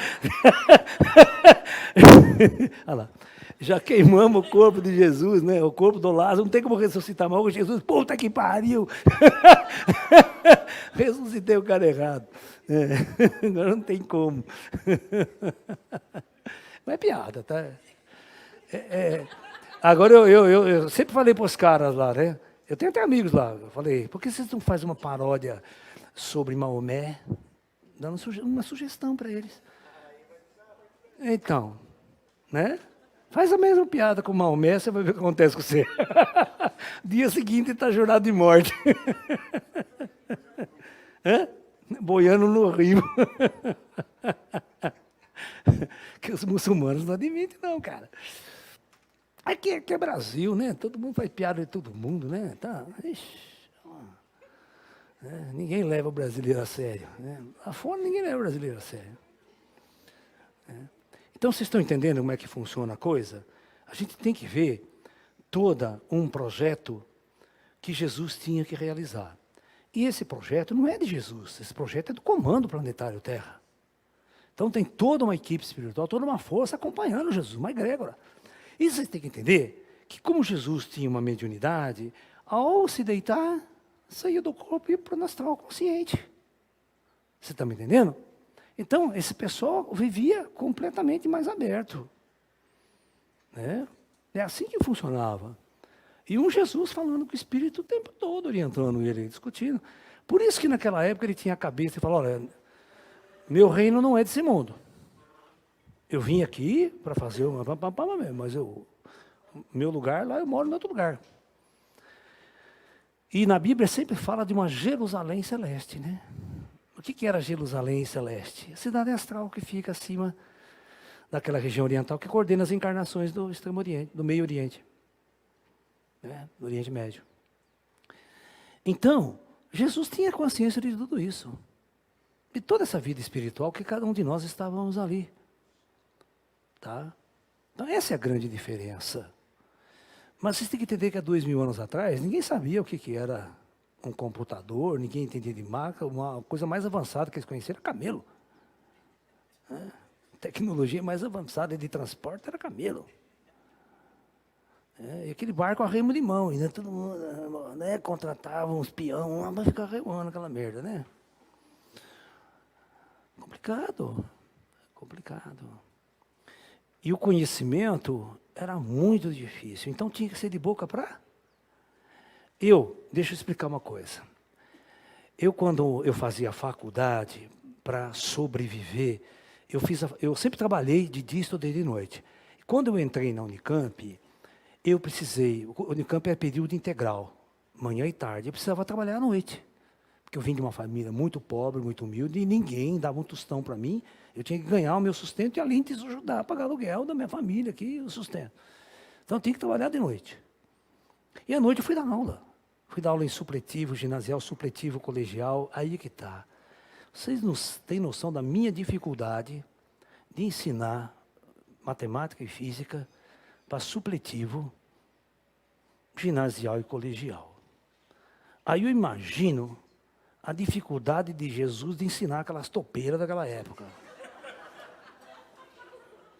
Olha lá. Já queimamos o corpo de Jesus, né? O corpo do Lázaro, não tem como ressuscitar mais. Jesus, puta que pariu! Ressuscitei o cara errado. Agora não tem como. Mas é piada, tá? Agora eu sempre falei para os caras lá, né? Eu tenho até amigos lá. Eu falei, por que vocês não fazem uma paródia sobre Maomé? Dando uma sugestão para eles. Então, né? Faz a mesma piada com Maomé, você vai ver o que acontece com você. Dia seguinte ele está jurado de morte. Boiando no rio. Que os muçulmanos não admitem, não, cara. Aqui é Brasil, né? Todo mundo faz piada de todo mundo, né? Tá, ninguém leva o brasileiro a sério. Né? Lá fora ninguém leva o brasileiro a sério. Então, vocês estão entendendo como é que funciona a coisa? A gente tem que ver todo um projeto que Jesus tinha que realizar. E esse projeto não é de Jesus, esse projeto é do Comando Planetário Terra. Então, tem toda uma equipe espiritual, toda uma força acompanhando Jesus, uma egrégora. E vocês têm que entender que, como Jesus tinha uma mediunidade, ao se deitar, saía do corpo e ia para o astral consciente. Você está me entendendo? Então, esse pessoal vivia completamente mais aberto. Né? É assim que funcionava. E um Jesus falando com o Espírito o tempo todo, orientando ele, discutindo. Por isso que naquela época ele tinha a cabeça e falou, olha, meu reino não é desse mundo. Eu vim aqui para fazer uma mas meu lugar lá, eu moro em outro lugar. E na Bíblia sempre fala de uma Jerusalém celeste, né? O que era Jerusalém celeste? A cidade astral que fica acima daquela região oriental que coordena as encarnações do Extremo Oriente, do Meio Oriente, né? Do Oriente Médio. Então, Jesus tinha consciência de tudo isso. De toda essa vida espiritual que cada um de nós estávamos ali. Tá? Então, essa é a grande diferença. Mas vocês têm que entender que há 2000 anos atrás, ninguém sabia o que era um computador, ninguém entendia de máquina, uma coisa mais avançada que eles conheceram era camelo. Tecnologia mais avançada de transporte era camelo. E aquele barco a remo de mão, e né, todo mundo contratava uns peão para ficar remando aquela merda, né? Complicado. E o conhecimento era muito difícil, então tinha que ser de boca para... Deixa eu explicar uma coisa. Quando eu fazia faculdade para sobreviver, eu sempre trabalhei de dia e estudei de noite. Quando eu entrei na Unicamp, o Unicamp é período integral, manhã e tarde, eu precisava trabalhar à noite. Porque eu vim de uma família muito pobre, muito humilde, e ninguém dava um tostão para mim. Eu tinha que ganhar o meu sustento e, além disso, ajudar a pagar o aluguel da minha família aqui, o sustento. Então, eu tinha que trabalhar de noite. E à noite eu fui dar aula. Fui dar aula em supletivo, ginasial, supletivo, colegial, aí que está. Vocês não têm noção da minha dificuldade de ensinar matemática e física para supletivo, ginasial e colegial. Aí eu imagino a dificuldade de Jesus de ensinar aquelas topeiras daquela época.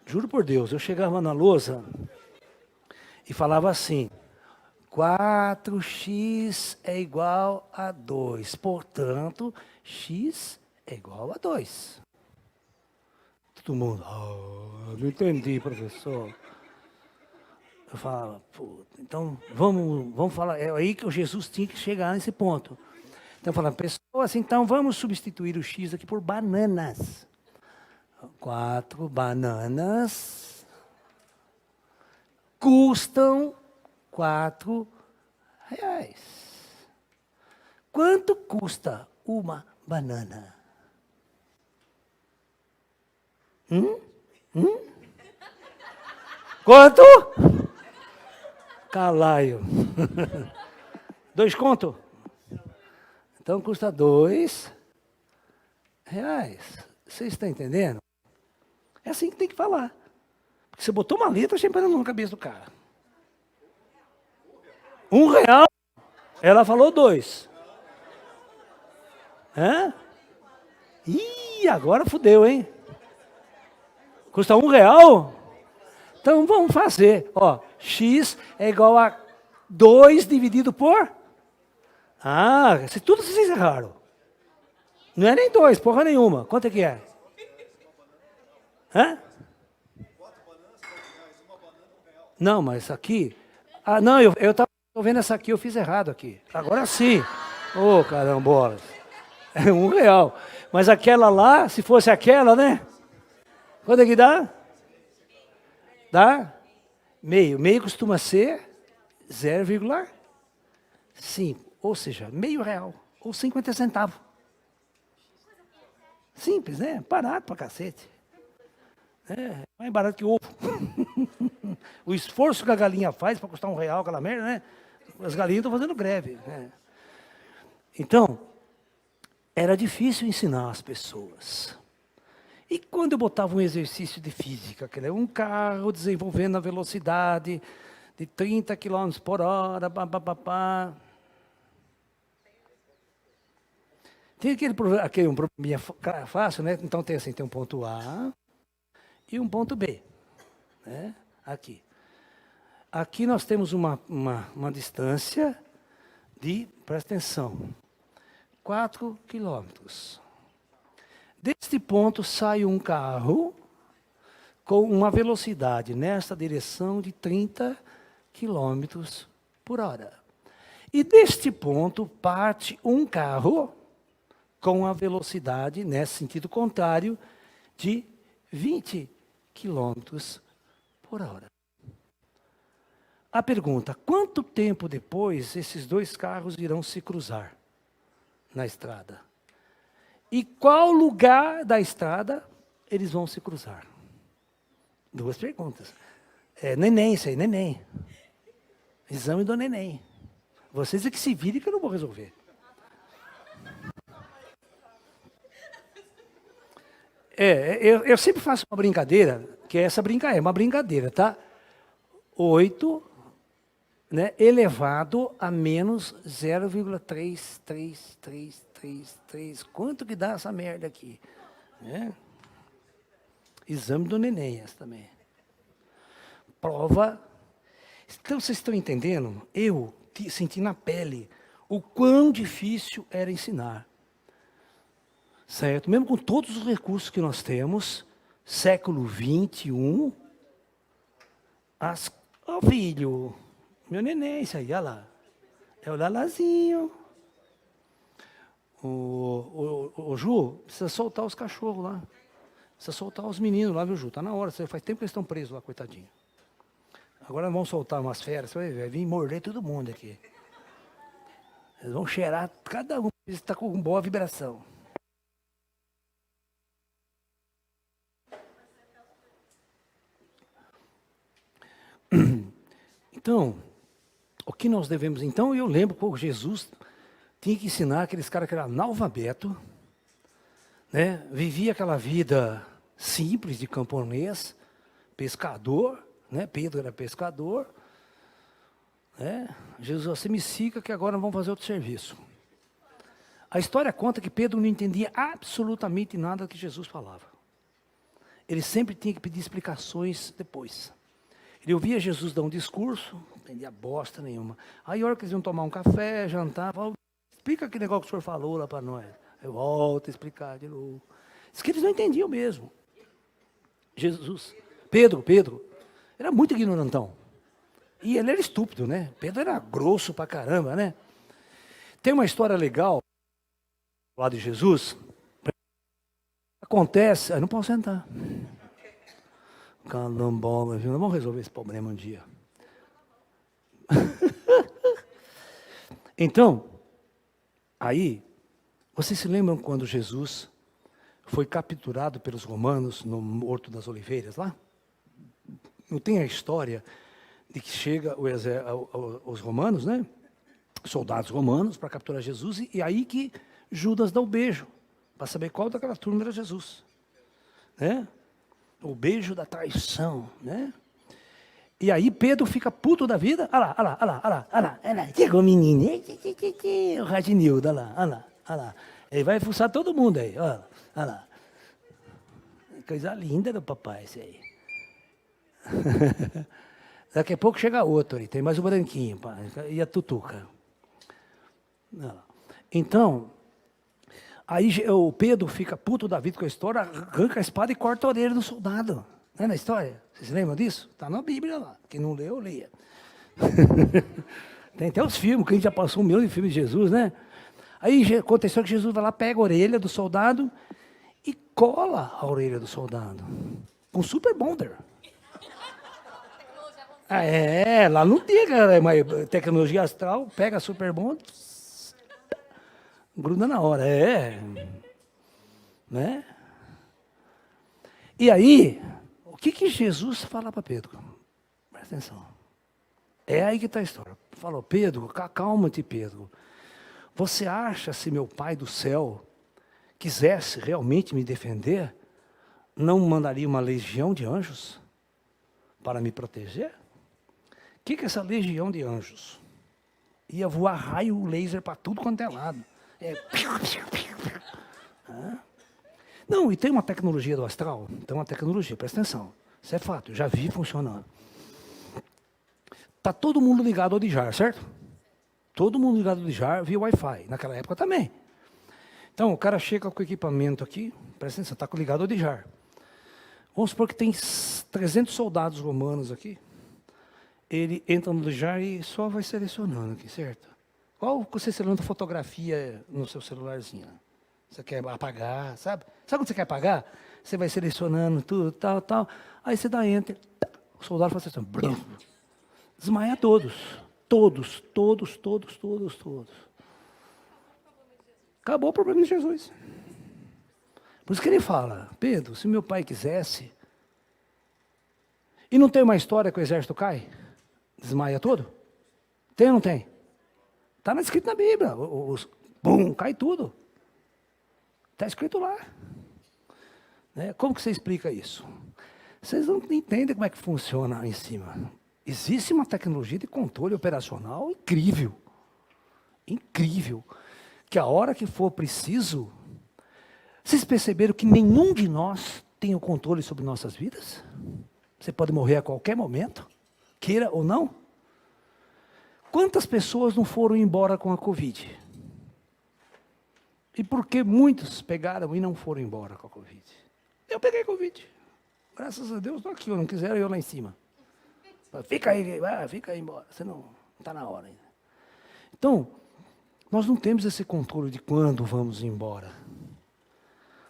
Juro por Deus, eu chegava na lousa e falava assim, 4x é igual a 2, portanto, x é igual a 2. Todo mundo, não entendi, professor. Eu falava, então vamos falar, é aí que o Jesus tinha que chegar nesse ponto. Então, falando, pessoas, então vamos substituir o X aqui por bananas. 4 bananas custam R$ 4. Quanto custa uma banana? Quanto? Calaio. 2 conto? Então custa R$ 2. Vocês estão entendendo? É assim que tem que falar. Porque você botou uma letra, sempre na cabeça do cara. R$ 1? Ela falou 2. Hã? Ih, agora fudeu, hein? Custa R$ 1? Então vamos fazer. Ó, x é igual a 2 dividido por... Ah, se tudo vocês erraram. Não é nem 2, porra nenhuma. Quanto é que é? Hã? Não, mas aqui... Ah, não, eu estava vendo essa aqui, eu fiz errado aqui. Agora sim. Ô, carambolas. É R$ 1. Mas aquela lá, se fosse aquela, né? Quanto é que dá? Dá? Meio. Meio costuma ser 0,5. Ou seja, R$ 0,5. Ou 50 centavos. Simples, né? Barato pra cacete. É, mais barato que ovo. O esforço que a galinha faz para custar R$ 1, aquela merda, né? As galinhas estão fazendo greve. Né? Então, era difícil ensinar as pessoas. E quando eu botava um exercício de física, que era um carro desenvolvendo a velocidade de 30 km por hora, tem aquele um probleminha fácil, né? Então tem assim, tem um ponto A e um ponto B. Né? Aqui. Aqui nós temos uma distância de, presta atenção, 4 quilômetros. Deste ponto sai um carro com uma velocidade nesta direção de 30 quilômetros por hora. E deste ponto parte um carro com a velocidade, nesse sentido contrário, de 20 quilômetros por hora. A pergunta, quanto tempo depois esses dois carros irão se cruzar na estrada? E qual lugar da estrada eles vão se cruzar? 2 perguntas. É neném, isso aí, neném. Exame do neném. Vocês é que se virem que eu não vou resolver. Eu sempre faço uma brincadeira, que é essa brincadeira, é uma brincadeira, tá? 8, né, elevado a menos 0,3333. Quanto que dá essa merda aqui? Né? Exame do neném, essa também. Prova. Então, vocês estão entendendo? Eu senti na pele o quão difícil era ensinar. Certo? Mesmo com todos os recursos que nós temos, século 21, filho, meu neném, isso aí, olha lá. É o Lalazinho. O Ju, precisa soltar os cachorros lá. Precisa soltar os meninos lá, viu, Ju? Está na hora, faz tempo que eles estão presos lá, coitadinho. Agora vão soltar umas feras, você vai vir morder todo mundo aqui. Eles vão cheirar, cada um está com boa vibração. Então, o que nós devemos... Então, eu lembro que Jesus tinha que ensinar aqueles caras que eram analfabeto, né? Vivia aquela vida simples de camponês, pescador, né? Pedro era pescador. Né? Jesus, você me siga que agora vamos fazer outro serviço. A história conta que Pedro não entendia absolutamente nada do que Jesus falava. Ele sempre tinha que pedir explicações depois. Ele ouvia Jesus dar um discurso, não entendia bosta nenhuma. Aí, a hora que eles iam tomar um café, jantar, falava, explica aquele negócio que o senhor falou lá para nós. Eu volto a explicar de novo. Diz que eles não entendiam mesmo. Jesus, Pedro, era muito ignorantão. E ele era estúpido, né? Pedro era grosso pra caramba, né? Tem uma história legal lá de Jesus. Acontece... não posso sentar. Calambola, viu? Nós vamos resolver esse problema um dia. Então, aí, vocês se lembram quando Jesus foi capturado pelos romanos no Horto das Oliveiras lá? Não tem a história de que chega os romanos, né? Soldados romanos para capturar Jesus, e aí que Judas dá o beijo, para saber qual daquela turma era Jesus. Né? O beijo da traição, né? E aí Pedro fica puto da vida. Olha lá, olha lá, olha lá, olha lá, olha lá. Chegou o menino. O Radinildo, olha lá, olha lá, olha lá. Ele vai fuçar todo mundo aí, olha lá. Coisa linda do papai, isso aí. Daqui a pouco chega outro aí, tem mais o branquinho, e a tutuca. Então, aí o Pedro fica puto da vida com a história, arranca a espada e corta a orelha do soldado. Não é na história? Vocês lembram disso? Está na Bíblia lá. Quem não leu, leia. Tem até os filmes, que a gente já passou 1 milhão de filmes de Jesus, né? Aí aconteceu que Jesus vai lá, pega a orelha do soldado e cola a orelha do soldado. Com super bonder. Lá não tinha, cara, mas tecnologia astral, pega super bonder, gruda na hora, né? E aí, o que Jesus fala para Pedro? Presta atenção. É aí que está a história. Falou, Pedro, calma-te, Pedro. Você acha, se meu Pai do céu quisesse realmente me defender, não mandaria uma legião de anjos para me proteger? O que é essa legião de anjos? Ia voar raio laser para tudo quanto é lado. Não, e tem uma tecnologia do astral, tem uma tecnologia, presta atenção. Isso é fato, eu já vi funcionando. Está todo mundo ligado ao DJAR, certo? Todo mundo ligado ao DJAR via Wi-Fi, naquela época também. Então, o cara chega com o equipamento aqui, presta atenção, está ligado ao DJAR. Vamos supor que tem 300 soldados romanos aqui. Ele entra no DJAR e só vai selecionando aqui, certo? Qual você seleciona fotografia no seu celularzinho? Você quer apagar, sabe? Sabe quando você quer apagar? Você vai selecionando tudo, tal. Aí você dá enter. O soldado faz assim, blum, desmaia todos. Todos. Acabou o problema de Jesus. Por isso que ele fala, Pedro, se meu pai quisesse... E não tem uma história que o exército cai? Desmaia todo? Tem ou não tem? Está escrito na Bíblia. Bum, cai tudo. Está escrito lá. Né? Como que você explica isso? Vocês não entendem como é que funciona em cima. Existe uma tecnologia de controle operacional incrível. Incrível. Que a hora que for preciso... Vocês perceberam que nenhum de nós tem o controle sobre nossas vidas? Você pode morrer a qualquer momento, queira ou não. Quantas pessoas não foram embora com a Covid? E por que muitos pegaram e não foram embora com a Covid? Eu peguei Covid. Graças a Deus, estou aqui, não quiseram eu lá em cima. Fica aí embora, você não está na hora ainda. Então, nós não temos esse controle de quando vamos embora.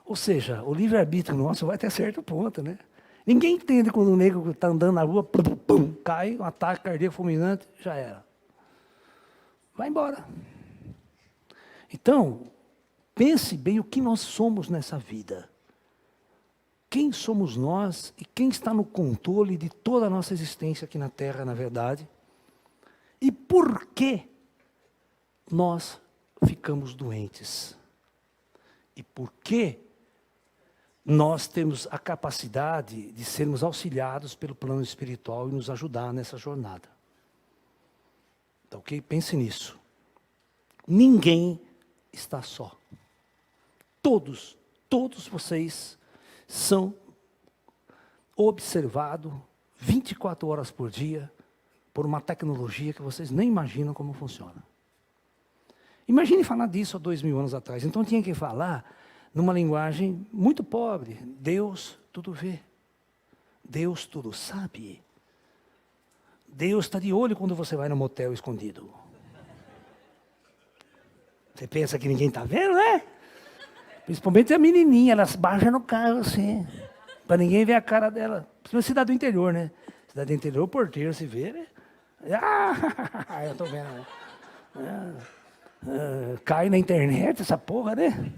Ou seja, o livre-arbítrio nosso vai até certo ponto, né? Ninguém entende quando o negro está andando na rua, pum, cai, um ataque cardíaco fulminante, já era. Vai embora. Então, pense bem o que nós somos nessa vida. Quem somos nós e quem está no controle de toda a nossa existência aqui na Terra, na verdade. E por que nós ficamos doentes? E por que nós temos a capacidade de sermos auxiliados pelo plano espiritual e nos ajudar nessa jornada. Então, pense nisso. Ninguém está só. Todos vocês são observados 24 horas por dia por uma tecnologia que vocês nem imaginam como funciona. Imagine falar disso há 2000 anos atrás. Então, tinha que falar numa linguagem muito pobre. Deus tudo vê. Deus tudo sabe. Deus está de olho quando você vai no motel escondido. Você pensa que ninguém está vendo, né? Principalmente a menininha, elas baixam no carro assim, para ninguém ver a cara dela. Principalmente cidade do interior, né? Cidade do interior, o porteiro se vê, né? Eu estou vendo, né? Cai na internet essa porra, né?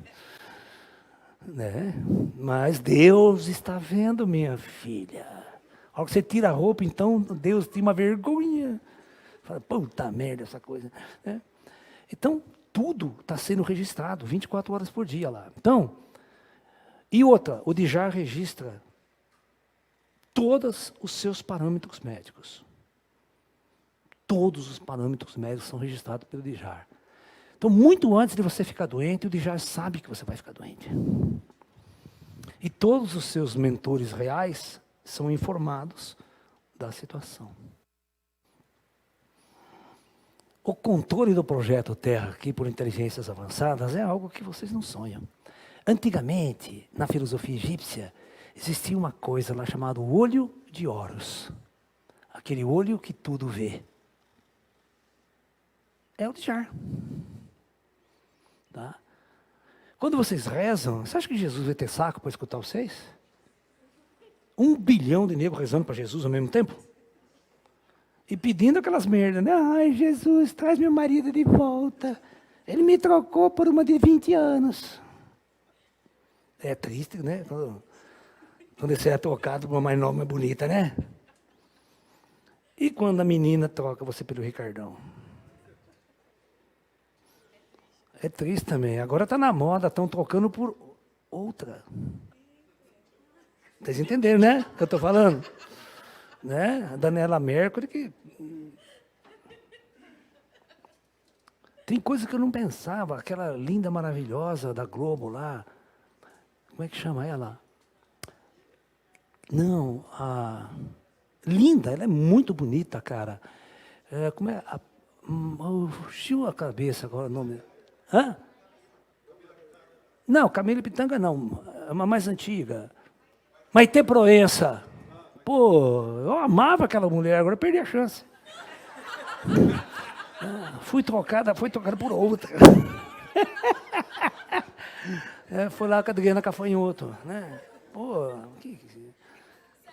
Mas Deus está vendo, minha filha. A hora que você tira a roupa, então Deus tem uma vergonha. Fala, puta merda essa coisa. Né? Então, tudo está sendo registrado, 24 horas por dia lá. Então, e outra, o DJAR registra todos os seus parâmetros médicos. Todos os parâmetros médicos são registrados pelo DIJAR. Então, muito antes de você ficar doente, o DIJAR sabe que você vai ficar doente. E todos os seus mentores reais são informados da situação. O controle do projeto Terra aqui por inteligências avançadas é algo que vocês não sonham. Antigamente, na filosofia egípcia, existia uma coisa lá chamada olho de Horus. Aquele olho que tudo vê. É o DIJAR. Tá? Quando vocês rezam, você acha que Jesus vai ter saco para escutar vocês? 1 bilhão de negros rezando para Jesus ao mesmo tempo? E pedindo aquelas merdas, né? Ai, Jesus, traz meu marido de volta. Ele me trocou por uma de 20 anos. É triste, né? Quando você é trocado por uma mais nova, mais bonita, né? E quando a menina troca você pelo Ricardão? É triste também. Agora está na moda, estão trocando por outra. Vocês entenderam, né? O que eu estou falando? Né? A Daniela Mercury que... Tem coisa que eu não pensava. Aquela linda, maravilhosa da Globo lá. Como é que chama ela? Não, a... Linda, ela é muito bonita, cara. Como é? Fugiu a cabeça agora o nome. Hã? Não, Camila Pitanga não. É uma mais antiga. Maitê Proença. Pô, eu amava aquela mulher, agora eu perdi a chance. Fui trocada por outra. Foi lá com a Adriana Cafanhoto, né? Pô,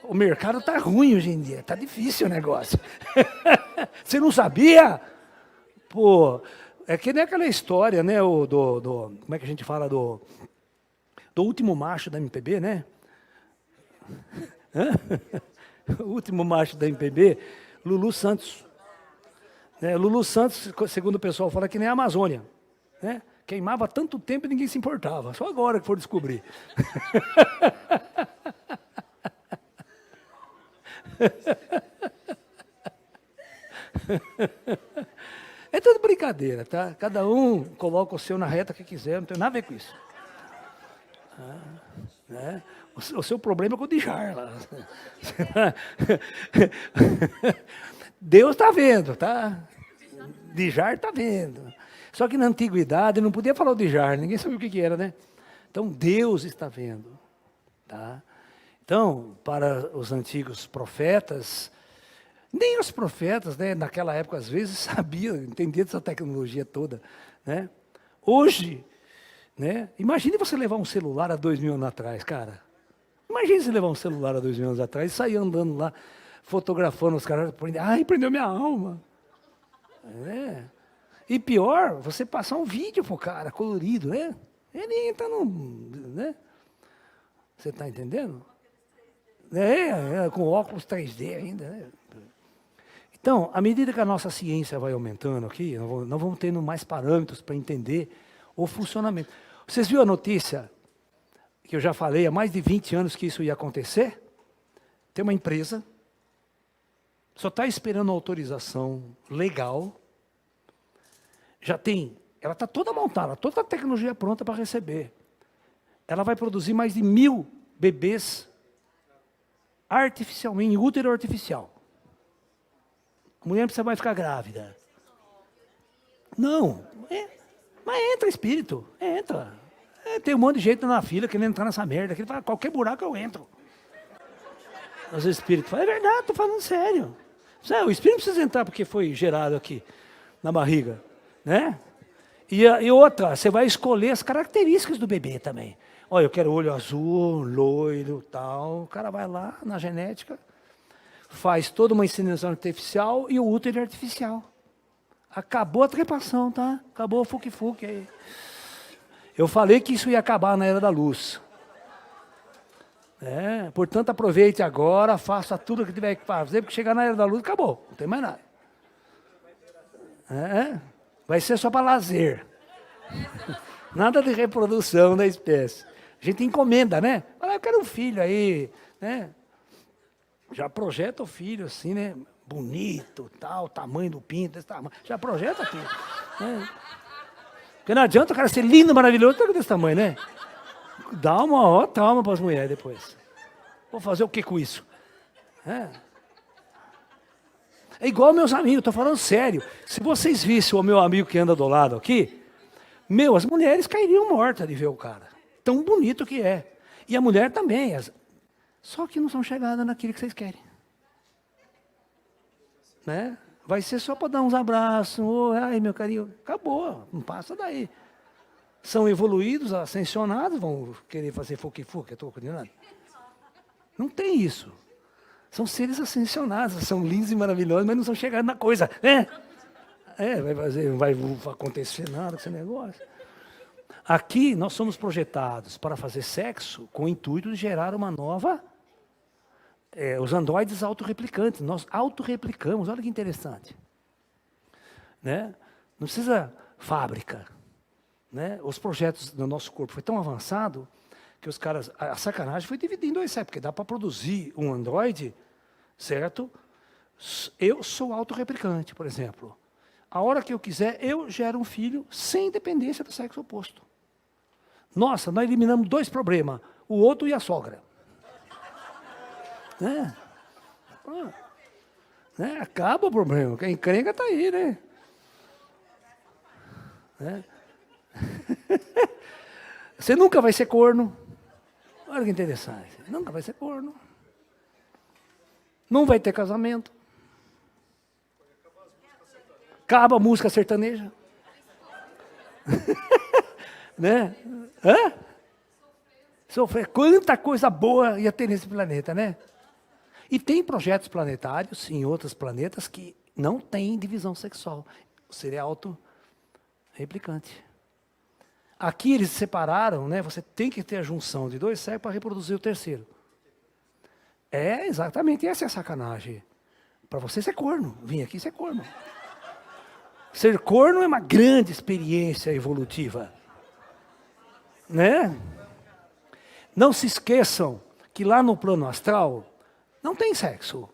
o mercado tá ruim hoje em dia, tá difícil o negócio. Você não sabia? Pô, é que nem aquela história, né? Como é que a gente fala do último macho da MPB, né? O último macho da MPB, Lulu Santos. Lulu Santos, segundo o pessoal, fala que nem a Amazônia. Né? Queimava tanto tempo e ninguém se importava. Só agora que for descobrir. É tudo brincadeira, tá? Cada um coloca o seu na reta que quiser, não tem nada a ver com isso. Né? O seu problema é com o DIJAR lá. Deus está vendo, tá? DIJAR está vendo. Só que na antiguidade não podia falar o DIJAR, ninguém sabia o que era, né? Então Deus está vendo, tá? Então, para os antigos profetas, nem os profetas, né, naquela época às vezes sabiam, entendiam essa tecnologia toda, né? Hoje, né? Imagine você levar um celular há 2000 anos atrás, cara. Imagine você levar um celular há 2000 anos atrás e sair andando lá, fotografando os caras. Ai, prendeu minha alma. E pior, você passar um vídeo pro cara, colorido, né? Ele entra no... Né? Você está entendendo? Com óculos 3D ainda, né? Então, à medida que a nossa ciência vai aumentando aqui, nós vamos tendo mais parâmetros para entender o funcionamento. Vocês viram a notícia que eu já falei há mais de 20 anos que isso ia acontecer? Tem uma empresa, só está esperando a autorização legal, ela está toda montada, toda a tecnologia pronta para receber. Ela vai produzir mais de 1000 bebês artificialmente, em útero artificial. A mulher não precisa mais ficar grávida. Não, mas entra espírito, entra. Tem um monte de gente na fila querendo entrar nessa merda. Que fala, qualquer buraco eu entro. Os espíritos falam, é verdade, estou falando sério. O espírito não precisa entrar porque foi gerado aqui, na barriga. Né? E outra, você vai escolher as características do bebê também. Olha, eu quero olho azul, loiro, tal. O cara vai lá na genética, faz toda uma inseminação artificial e o útero é artificial. Acabou a trepação, tá? Acabou o fuque-fuque aí. Eu falei que isso ia acabar na Era da Luz. Portanto, aproveite agora, faça tudo o que tiver que fazer, porque chegar na Era da Luz, acabou. Não tem mais nada. Vai ser só para lazer. Nada de reprodução da espécie. A gente encomenda, né? Fala, eu quero um filho aí, né? Já projeta o filho assim, né? Bonito, tal, tamanho do pinto, desse tamanho. Já projeta tudo. Né? Porque não adianta o cara ser lindo, maravilhoso, tá desse tamanho, né? Dá uma ó, calma para as mulheres depois. Vou fazer o que com isso? É igual meus amigos, estou falando sério. Se vocês vissem o meu amigo que anda do lado aqui, as mulheres cairiam mortas de ver o cara. Tão bonito que é. E a mulher também. Só que não são chegadas naquilo que vocês querem. Né? Vai ser só para dar uns abraços. Oh, ai, meu carinho. Acabou, não passa daí. São evoluídos, ascensionados, vão querer fazer fuque-fuque, eu estou coordenando. Não tem isso. São seres ascensionados, são lindos e maravilhosos, mas não são chegados na coisa. Não vai acontecer nada com esse negócio. Aqui nós somos projetados para fazer sexo com o intuito de gerar uma nova... os androides autorreplicantes, nós autorreplicamos, olha que interessante. Né? Não precisa fábrica. Né? Os projetos do nosso corpo foi tão avançado que os caras, a sacanagem foi dividida em dois, porque dá para produzir um androide, certo? Eu sou autorreplicante, por exemplo. A hora que eu quiser, eu gero um filho sem dependência do sexo oposto. Nossa, nós eliminamos 2 problemas, o outro e a sogra. Né? Acaba o problema, quem encrenca está aí, né? Você nunca vai ser corno. Olha que interessante. Nunca vai ser corno. Não vai ter casamento. Acaba a música sertaneja. Né? Sofrer. Quanta coisa boa ia ter nesse planeta, né? E tem projetos planetários em outros planetas que não tem divisão sexual. Seria autorreplicante. Aqui eles se separaram, né? Você tem que ter a junção de 2 sexos para reproduzir o terceiro. Exatamente, essa é a sacanagem. Para você ser corno, vim aqui ser corno. Ser corno é uma grande experiência evolutiva. Né? Não se esqueçam que lá no plano astral não tem sexo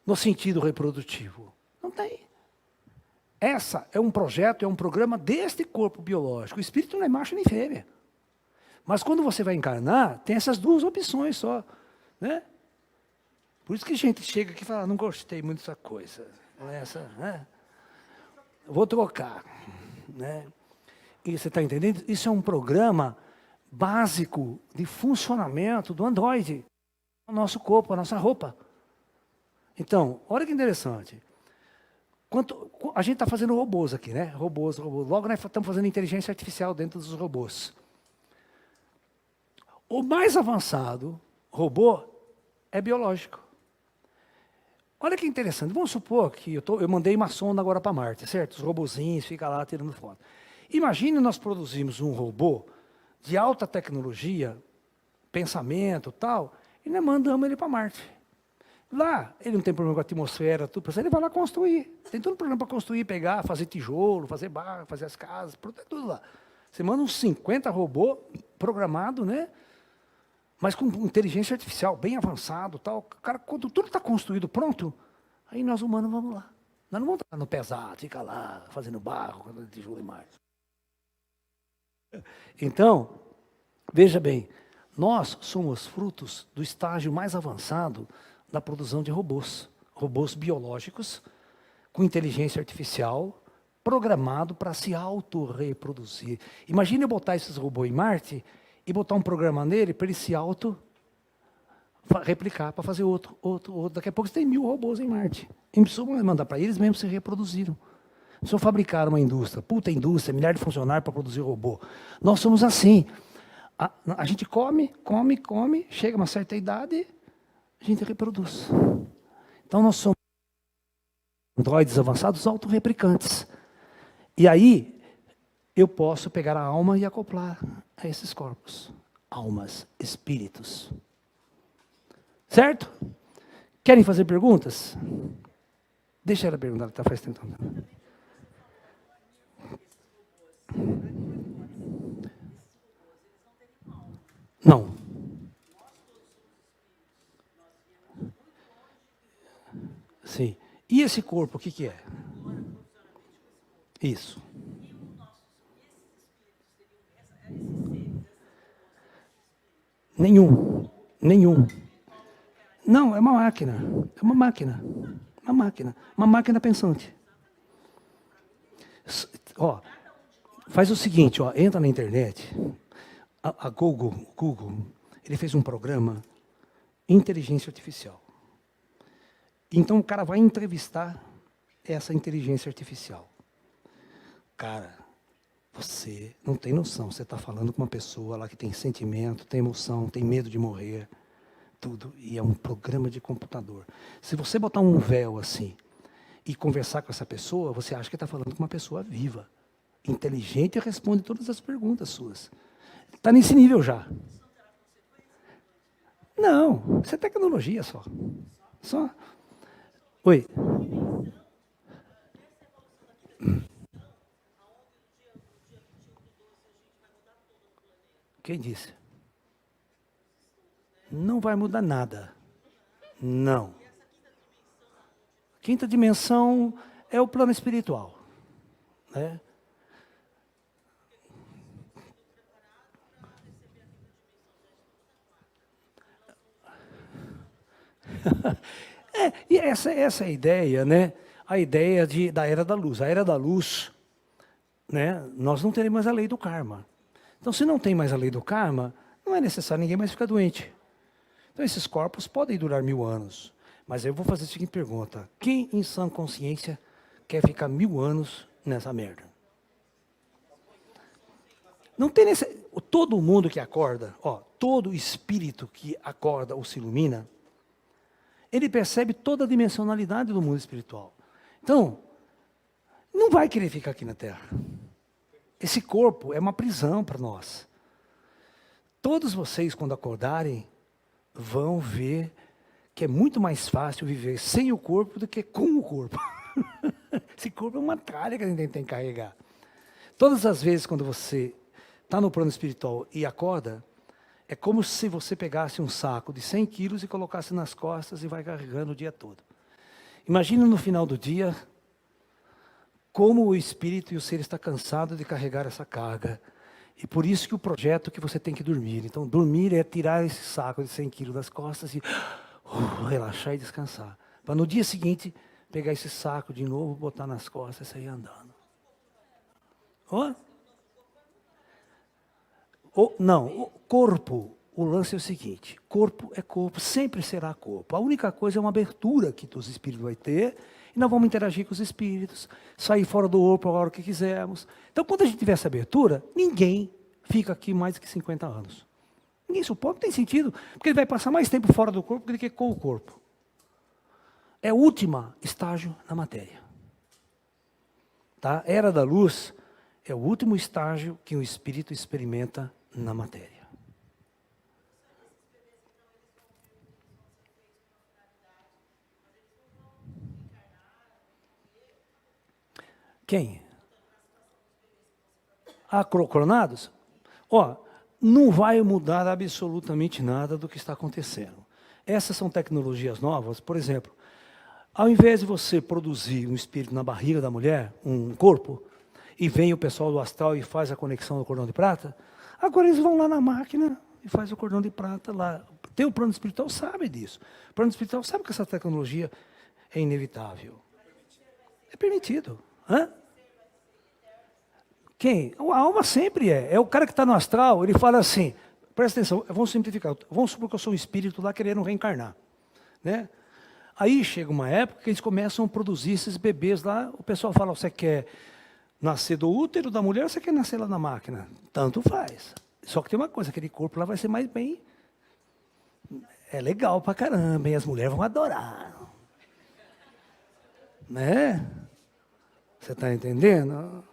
no sentido reprodutivo. Não tem. Essa é um projeto, é um programa deste corpo biológico. O espírito não é macho nem fêmea. Mas quando você vai encarnar, tem essas 2 opções só. Né? Por isso que a gente chega aqui e fala, não gostei muito dessa coisa. Né? Vou trocar. Né? E você está entendendo? Isso é um programa básico de funcionamento do androide. O nosso corpo, a nossa roupa. Então, olha que interessante. A gente está fazendo robôs aqui, né? Robôs. Logo nós estamos fazendo inteligência artificial dentro dos robôs. O mais avançado robô é biológico. Olha que interessante. Vamos supor que eu mandei uma sonda agora para Marte, certo? Os robozinhos ficam lá tirando foto. Imagine nós produzimos um robô de alta tecnologia, pensamento e tal, e nós mandamos ele para Marte. Lá, ele não tem problema com a atmosfera, tudo, ele vai lá construir. Tem todo problema para construir, pegar, fazer tijolo, fazer barra, fazer as casas, tudo lá. Você manda uns 50 robôs programados, né? Mas com inteligência artificial bem avançado, tal. Cara, quando tudo está construído, pronto, aí nós humanos vamos lá. Nós não vamos estar no pesado, ficar lá, fazendo barro, fazendo tijolo e mais. Então, veja bem, nós somos frutos do estágio mais avançado da produção de robôs. Robôs biológicos, com inteligência artificial, programado para se autorreproduzir. Imagine eu botar esses robôs em Marte e botar um programa nele para ele se auto-replicar, para fazer outro. Daqui a pouco você tem 1000 robôs em Marte. E não precisa mandar para eles mesmos se reproduziram. Se eu fabricar uma indústria, puta indústria, milhares de funcionários para produzir robô. Nós somos assim. A gente come, chega a uma certa idade, a gente reproduz. Então nós somos androides avançados autorreplicantes. E aí, eu posso pegar a alma e acoplar a esses corpos. Almas, espíritos. Certo? Querem fazer perguntas? Deixa ela perguntar, ela está faz tempo. Não. E esse corpo, o que que é? Isso. Nenhum. Nenhum. Não, é uma máquina. É uma máquina. Uma máquina. Uma máquina pensante. Ó, faz o seguinte, ó, entra na internet. A Google, ele fez um programa inteligência artificial. Então o cara vai entrevistar essa inteligência artificial. Cara, você não tem noção. Você está falando com uma pessoa lá que tem sentimento, tem emoção, tem medo de morrer, tudo. E é um programa de computador. Se você botar um véu assim e conversar com essa pessoa, você acha que está falando com uma pessoa viva, inteligente e responde todas as perguntas suas. Está nesse nível já. Não, isso é tecnologia só. Só. Oi. Quem disse? Não vai mudar nada. Não. Quinta dimensão é o plano espiritual. Né? E essa é a ideia, né? A ideia da Era da Luz. A Era da Luz, né? Nós não teremos mais a lei do karma. Então, se não tem mais a lei do karma, não é necessário ninguém mais ficar doente. Então, esses corpos podem durar 1000 anos. Mas eu vou fazer a seguinte pergunta. Quem, em sã consciência, quer ficar 1000 anos nessa merda? Não tem todo mundo que acorda, ó, todo espírito que acorda ou se ilumina, ele percebe toda a dimensionalidade do mundo espiritual. Então, não vai querer ficar aqui na Terra. Esse corpo é uma prisão para nós. Todos vocês, quando acordarem, vão ver que é muito mais fácil viver sem o corpo do que com o corpo. Esse corpo é uma tralha que a gente tem que carregar. Todas as vezes quando você está no plano espiritual e acorda, é como se você pegasse um saco de 100 quilos e colocasse nas costas e vai carregando o dia todo. Imagina no final do dia, como o espírito e o ser está cansado de carregar essa carga. E por isso que o projeto é que você tem que dormir. Então, dormir é tirar esse saco de 100 quilos das costas e relaxar e descansar. Para no dia seguinte, pegar esse saco de novo, botar nas costas e sair andando. Oh? Não, o corpo, o lance é o seguinte, corpo é corpo, sempre será corpo. A única coisa é uma abertura que os espíritos vão ter, e nós vamos interagir com os espíritos, sair fora do corpo a hora que quisermos. Então, quando a gente tiver essa abertura, ninguém fica aqui mais do que 50 anos. Ninguém suporta, não tem sentido, porque ele vai passar mais tempo fora do corpo do que com o corpo. É o último estágio na matéria. Tá? Era da luz é o último estágio que o espírito experimenta na matéria. Quem? Acroconados? Ó, não vai mudar absolutamente nada do que está acontecendo. Essas são tecnologias novas, por exemplo, ao invés de você produzir um espírito na barriga da mulher, um corpo, e vem o pessoal do astral e faz a conexão do cordão de prata, agora eles vão lá na máquina e faz o cordão de prata lá. Tem o plano espiritual, sabe disso. O plano espiritual sabe que essa tecnologia é inevitável. É permitido. Hã? Quem? A alma sempre é. É o cara que está no astral, ele fala assim, presta atenção, vamos simplificar. Vamos supor que eu sou um espírito lá querendo reencarnar. Né? Aí chega uma época que eles começam a produzir esses bebês lá, o pessoal fala, você quer nascer do útero da mulher ou você quer nascer lá na máquina? Tanto faz. Só que tem uma coisa, aquele corpo lá vai ser mais bem... É legal pra caramba, e as mulheres vão adorar. Né? Você está entendendo?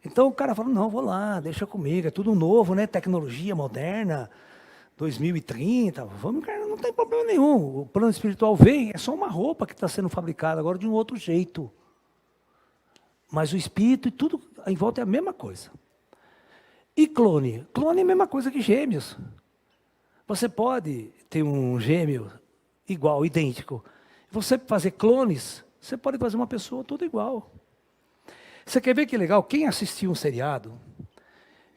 Então o cara fala, não, vou lá, deixa comigo, é tudo novo, né? Tecnologia moderna, 2030, vamos, cara, não tem problema nenhum. O plano espiritual vem, é só uma roupa que está sendo fabricada agora de um outro jeito. Mas o espírito e tudo em volta é a mesma coisa. E clone? Clone é a mesma coisa que gêmeos. Você pode ter um gêmeo igual, idêntico. Você fazer clones Você pode fazer uma pessoa toda igual. Você quer ver que legal? Quem assistiu um seriado,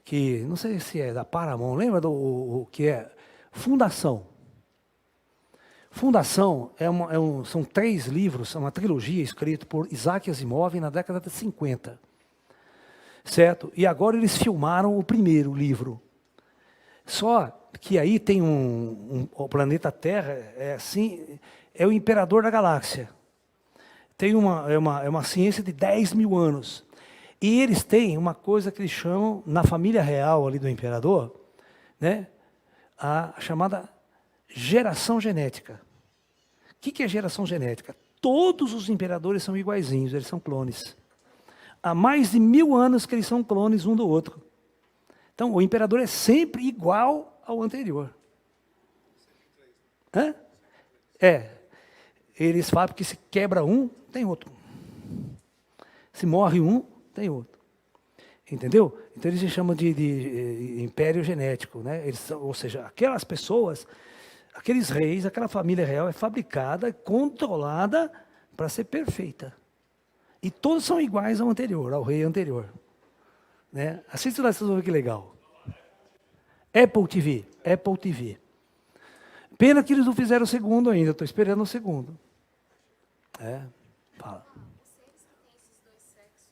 que não sei se é da Paramount, lembra do o que é Fundação? Fundação são 3 livros, é uma trilogia escrita por Isaac Asimov na década de 50. Certo? E agora eles filmaram o primeiro livro. Só que aí tem o planeta Terra, é o imperador da galáxia. Tem uma ciência de 10 mil anos. E eles têm uma coisa que eles chamam, na família real ali do imperador, né, a chamada geração genética. O que é geração genética? Todos os imperadores são iguaizinhos, eles são clones. Há mais de 1000 anos que eles são clones um do outro. Então, o imperador é sempre igual ao anterior. Hã? Eles falam que se quebra um, tem outro. Se morre um, tem outro. Entendeu? Então, eles se chamam de império genético, né? Ou seja, aquelas pessoas, aqueles reis, aquela família real é fabricada, controlada para ser perfeita. E todos são iguais ao anterior, ao rei anterior. Né? Assiste lá, vocês vão ver que legal. Apple TV. Pena que eles não fizeram o segundo ainda, estou esperando o segundo. Fala. Os seres que têm esses 2 sexos,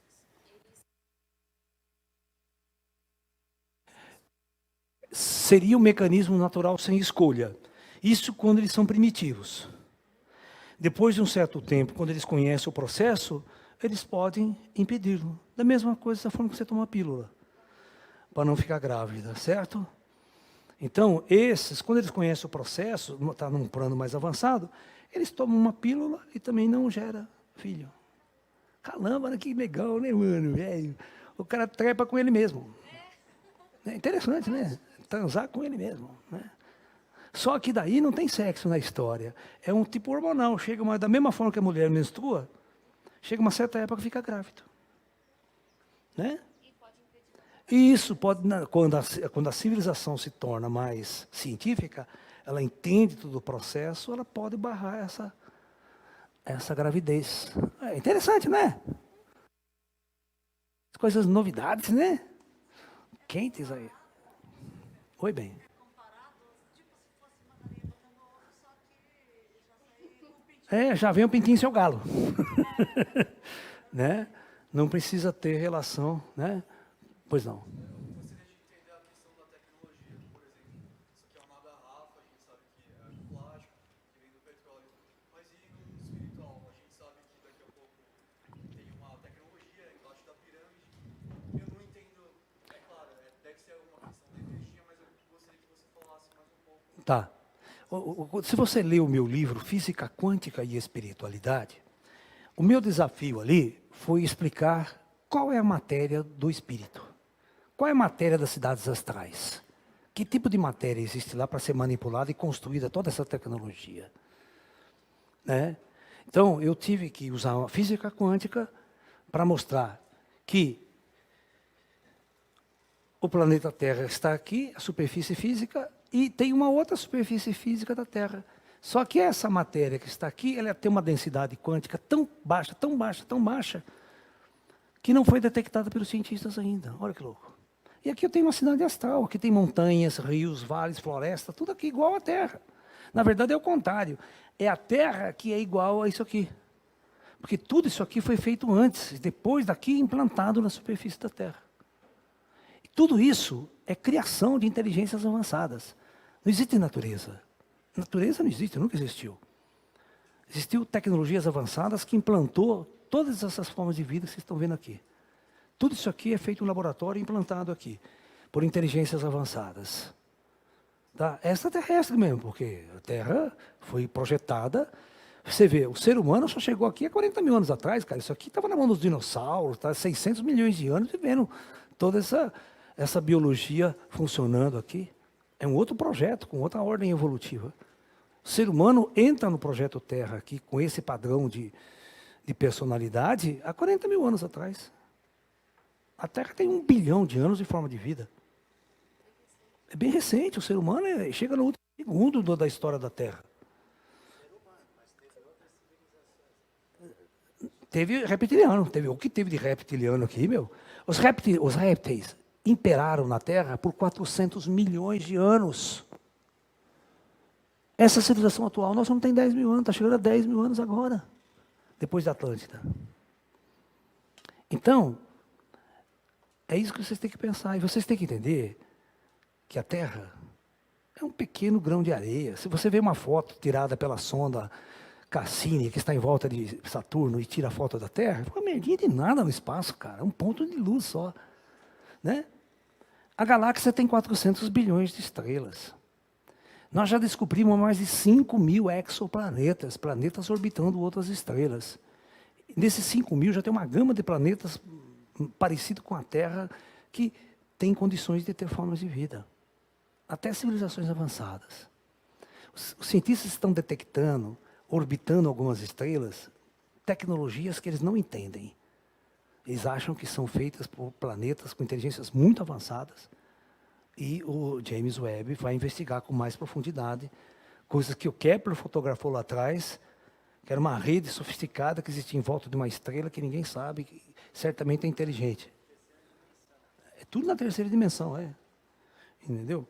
eles... Seria um mecanismo natural sem escolha. Isso quando eles são primitivos. Depois de um certo tempo, quando eles conhecem o processo, eles podem impedi-lo. Da mesma coisa da forma que você toma a pílula, para não ficar grávida, certo? Então, quando eles conhecem o processo, está num plano mais avançado, eles tomam uma pílula e também não gera filho. Caramba, que legal, né, mano? Velho? O cara trepa com ele mesmo. É interessante, né? Transar com ele mesmo, né? Só que daí não tem sexo na história. É um tipo hormonal. Da mesma forma que a mulher menstrua, chega uma certa época que fica grávida. Né? E isso pode, quando a civilização se torna mais científica, ela entende todo o processo, ela pode barrar essa gravidez. É interessante, né? Coisas novidades, né? Quentes aí. Oi, bem. Já vem o pintinho em seu galo. Né? Não precisa ter relação, né? Pois não. Gostaria de entender a questão da tecnologia, por exemplo. Isso aqui é uma garrafa, a gente sabe que é plástico, que vem do petróleo. Mas e no espiritual? A gente sabe que daqui a pouco tem uma tecnologia embaixo da pirâmide. Eu não entendo, é claro, deve ser alguma questão da energia, mas eu gostaria que você falasse mais um pouco. Tá. Se você ler o meu livro Física Quântica e Espiritualidade, o meu desafio ali foi explicar qual é a matéria do espírito. Qual é a matéria das cidades astrais? Que tipo de matéria existe lá para ser manipulada e construída toda essa tecnologia? Né? Então, eu tive que usar a física quântica para mostrar que o planeta Terra está aqui, a superfície física, e tem uma outra superfície física da Terra. Só que essa matéria que está aqui, ela tem uma densidade quântica tão baixa, tão baixa, tão baixa, que não foi detectada pelos cientistas ainda. Olha que louco. E aqui eu tenho uma cidade astral, aqui tem montanhas, rios, vales, floresta, tudo aqui igual à Terra. Na verdade é o contrário, é a Terra que é igual a isso aqui. Porque tudo isso aqui foi feito antes, depois daqui implantado na superfície da Terra. E tudo isso é criação de inteligências avançadas. Não existe natureza. Natureza não existe, nunca existiu. Existiu tecnologias avançadas que implantou todas essas formas de vida que vocês estão vendo aqui. Tudo isso aqui é feito em laboratório e implantado aqui, por inteligências avançadas. Tá? É extraterrestre mesmo, porque a Terra foi projetada. Você vê, o ser humano só chegou aqui há 40 mil anos atrás, cara. Isso aqui estava na mão dos dinossauros, tá? 600 milhões de anos vivendo toda essa biologia funcionando aqui. É um outro projeto, com outra ordem evolutiva. O ser humano entra no projeto Terra aqui, com esse padrão de personalidade, há 40 mil anos atrás. A Terra tem 1 bilhão de anos de forma de vida. É bem recente, o ser humano chega no último segundo da história da Terra. teve reptiliano. O que teve de reptiliano aqui, meu? Os répteis imperaram na Terra por 400 milhões de anos. Essa civilização atual, nós não tem 10 mil anos, está chegando a 10 mil anos agora, depois da Atlântida. Então, é isso que vocês têm que pensar. E vocês têm que entender que a Terra é um pequeno grão de areia. Se você vê uma foto tirada pela sonda Cassini, que está em volta de Saturno, e tira a foto da Terra, fica uma merdinha de nada no espaço, cara. É um ponto de luz só. Né? A galáxia tem 400 bilhões de estrelas. Nós já descobrimos mais de 5 mil exoplanetas, planetas orbitando outras estrelas. Nesses 5 mil já tem uma gama de planetas parecido com a Terra que tem condições de ter formas de vida. Até civilizações avançadas. Os cientistas estão detectando, orbitando algumas estrelas, tecnologias que eles não entendem. Eles acham que são feitas por planetas com inteligências muito avançadas. E o James Webb vai investigar com mais profundidade coisas que o Kepler fotografou lá atrás, que era uma rede sofisticada que existia em volta de uma estrela que ninguém sabe, que certamente é inteligente. É tudo na terceira dimensão, é. Entendeu?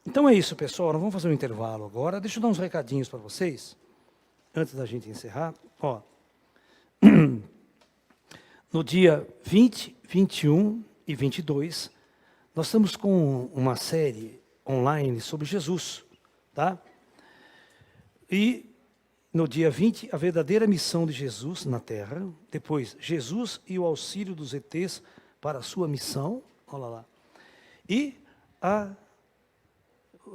Então é isso, pessoal. Nós vamos fazer um intervalo agora. Deixa eu dar uns recadinhos para vocês, antes da gente encerrar. Ó, no dia 20, 21 e 22, nós estamos com uma série online sobre Jesus, tá? E no dia 20, a verdadeira missão de Jesus na Terra. Depois, Jesus e o auxílio dos ETs para a sua missão. Olha lá. E a...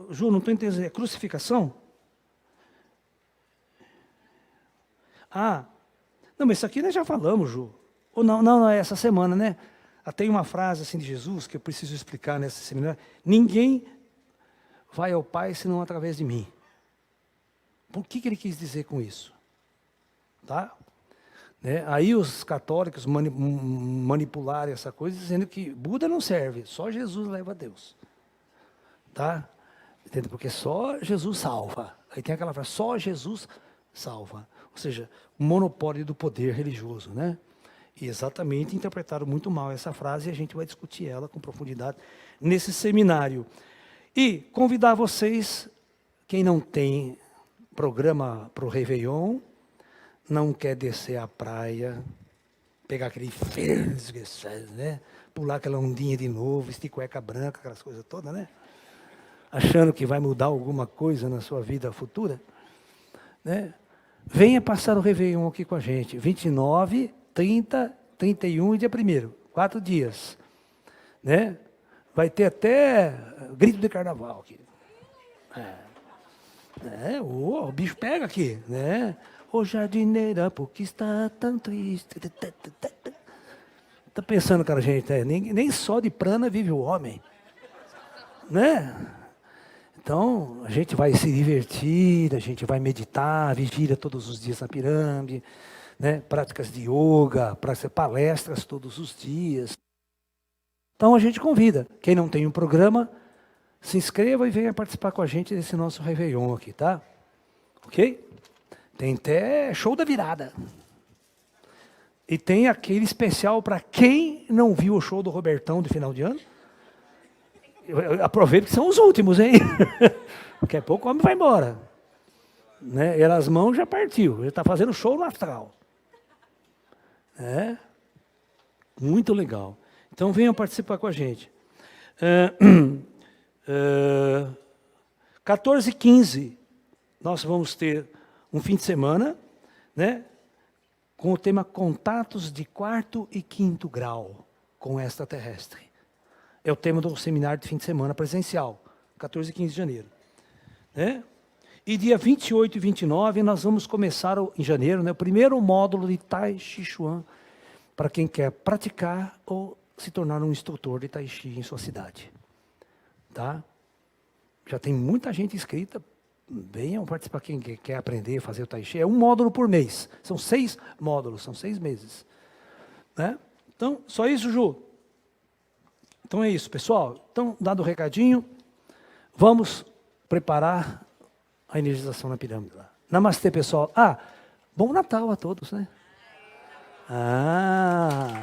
Ju, não estou entendendo. É crucificação? Ah, não, mas isso aqui nós já falamos, Ju. Ou não, é essa semana, né? Tem uma frase assim de Jesus que eu preciso explicar nesse seminário. Ninguém vai ao Pai senão através de mim. Por que ele quis dizer com isso? Tá? Né? Aí os católicos manipularam essa coisa dizendo que Buda não serve, só Jesus leva a Deus. Tá? Entende? Porque só Jesus salva. Aí tem aquela frase, só Jesus salva. Ou seja, o monopólio do poder religioso, né? E exatamente interpretaram muito mal essa frase e a gente vai discutir ela com profundidade nesse seminário. E convidar vocês, quem não tem programa para o Réveillon, não quer descer à praia, pegar aquele ferro, né? Pular aquela ondinha de novo, vestir cueca branca, aquelas coisas todas, né? Achando que vai mudar alguma coisa na sua vida futura, né? Venha passar o Réveillon aqui com a gente, 29, 30, 31 e dia 1º, 4 dias. Né? Vai ter até grito de carnaval aqui. O bicho pega aqui. Né? Ô jardineira, por que está tão triste? Está pensando, cara, gente, nem só de prana vive o homem. Né? Então, a gente vai se divertir, a gente vai meditar, vigília todos os dias na pirâmide, né? Práticas de yoga, palestras todos os dias. Então, a gente convida. Quem não tem um programa, se inscreva e venha participar com a gente desse nosso Réveillon aqui, tá? Ok? Tem até show da virada. E tem aquele especial para quem não viu o show do Robertão de final de ano. Eu aproveito que são os últimos, hein? Daqui a pouco o homem vai embora. Né? Erasmão já partiu, ele está fazendo show no astral. Muito legal. Então venham participar com a gente. 14 e 15, nós vamos ter um fim de semana, né? Com o tema Contatos de 4º e 5º grau com extraterrestre. É o tema do seminário de fim de semana presencial, 14 e 15 de janeiro. Né? E dia 28 e 29, nós vamos começar, em janeiro, né, o primeiro módulo de Tai Chi Chuan, para quem quer praticar ou se tornar um instrutor de Tai Chi em sua cidade. Tá? Já tem muita gente inscrita, venham participar quem quer aprender a fazer o Tai Chi. É um módulo por mês, são 6 módulos, são 6 meses. Né? Então, só isso, Ju. Então é isso, pessoal. Então, dado o recadinho, vamos preparar a energização na pirâmide lá. Namastê, pessoal. Bom Natal a todos, né? Ah!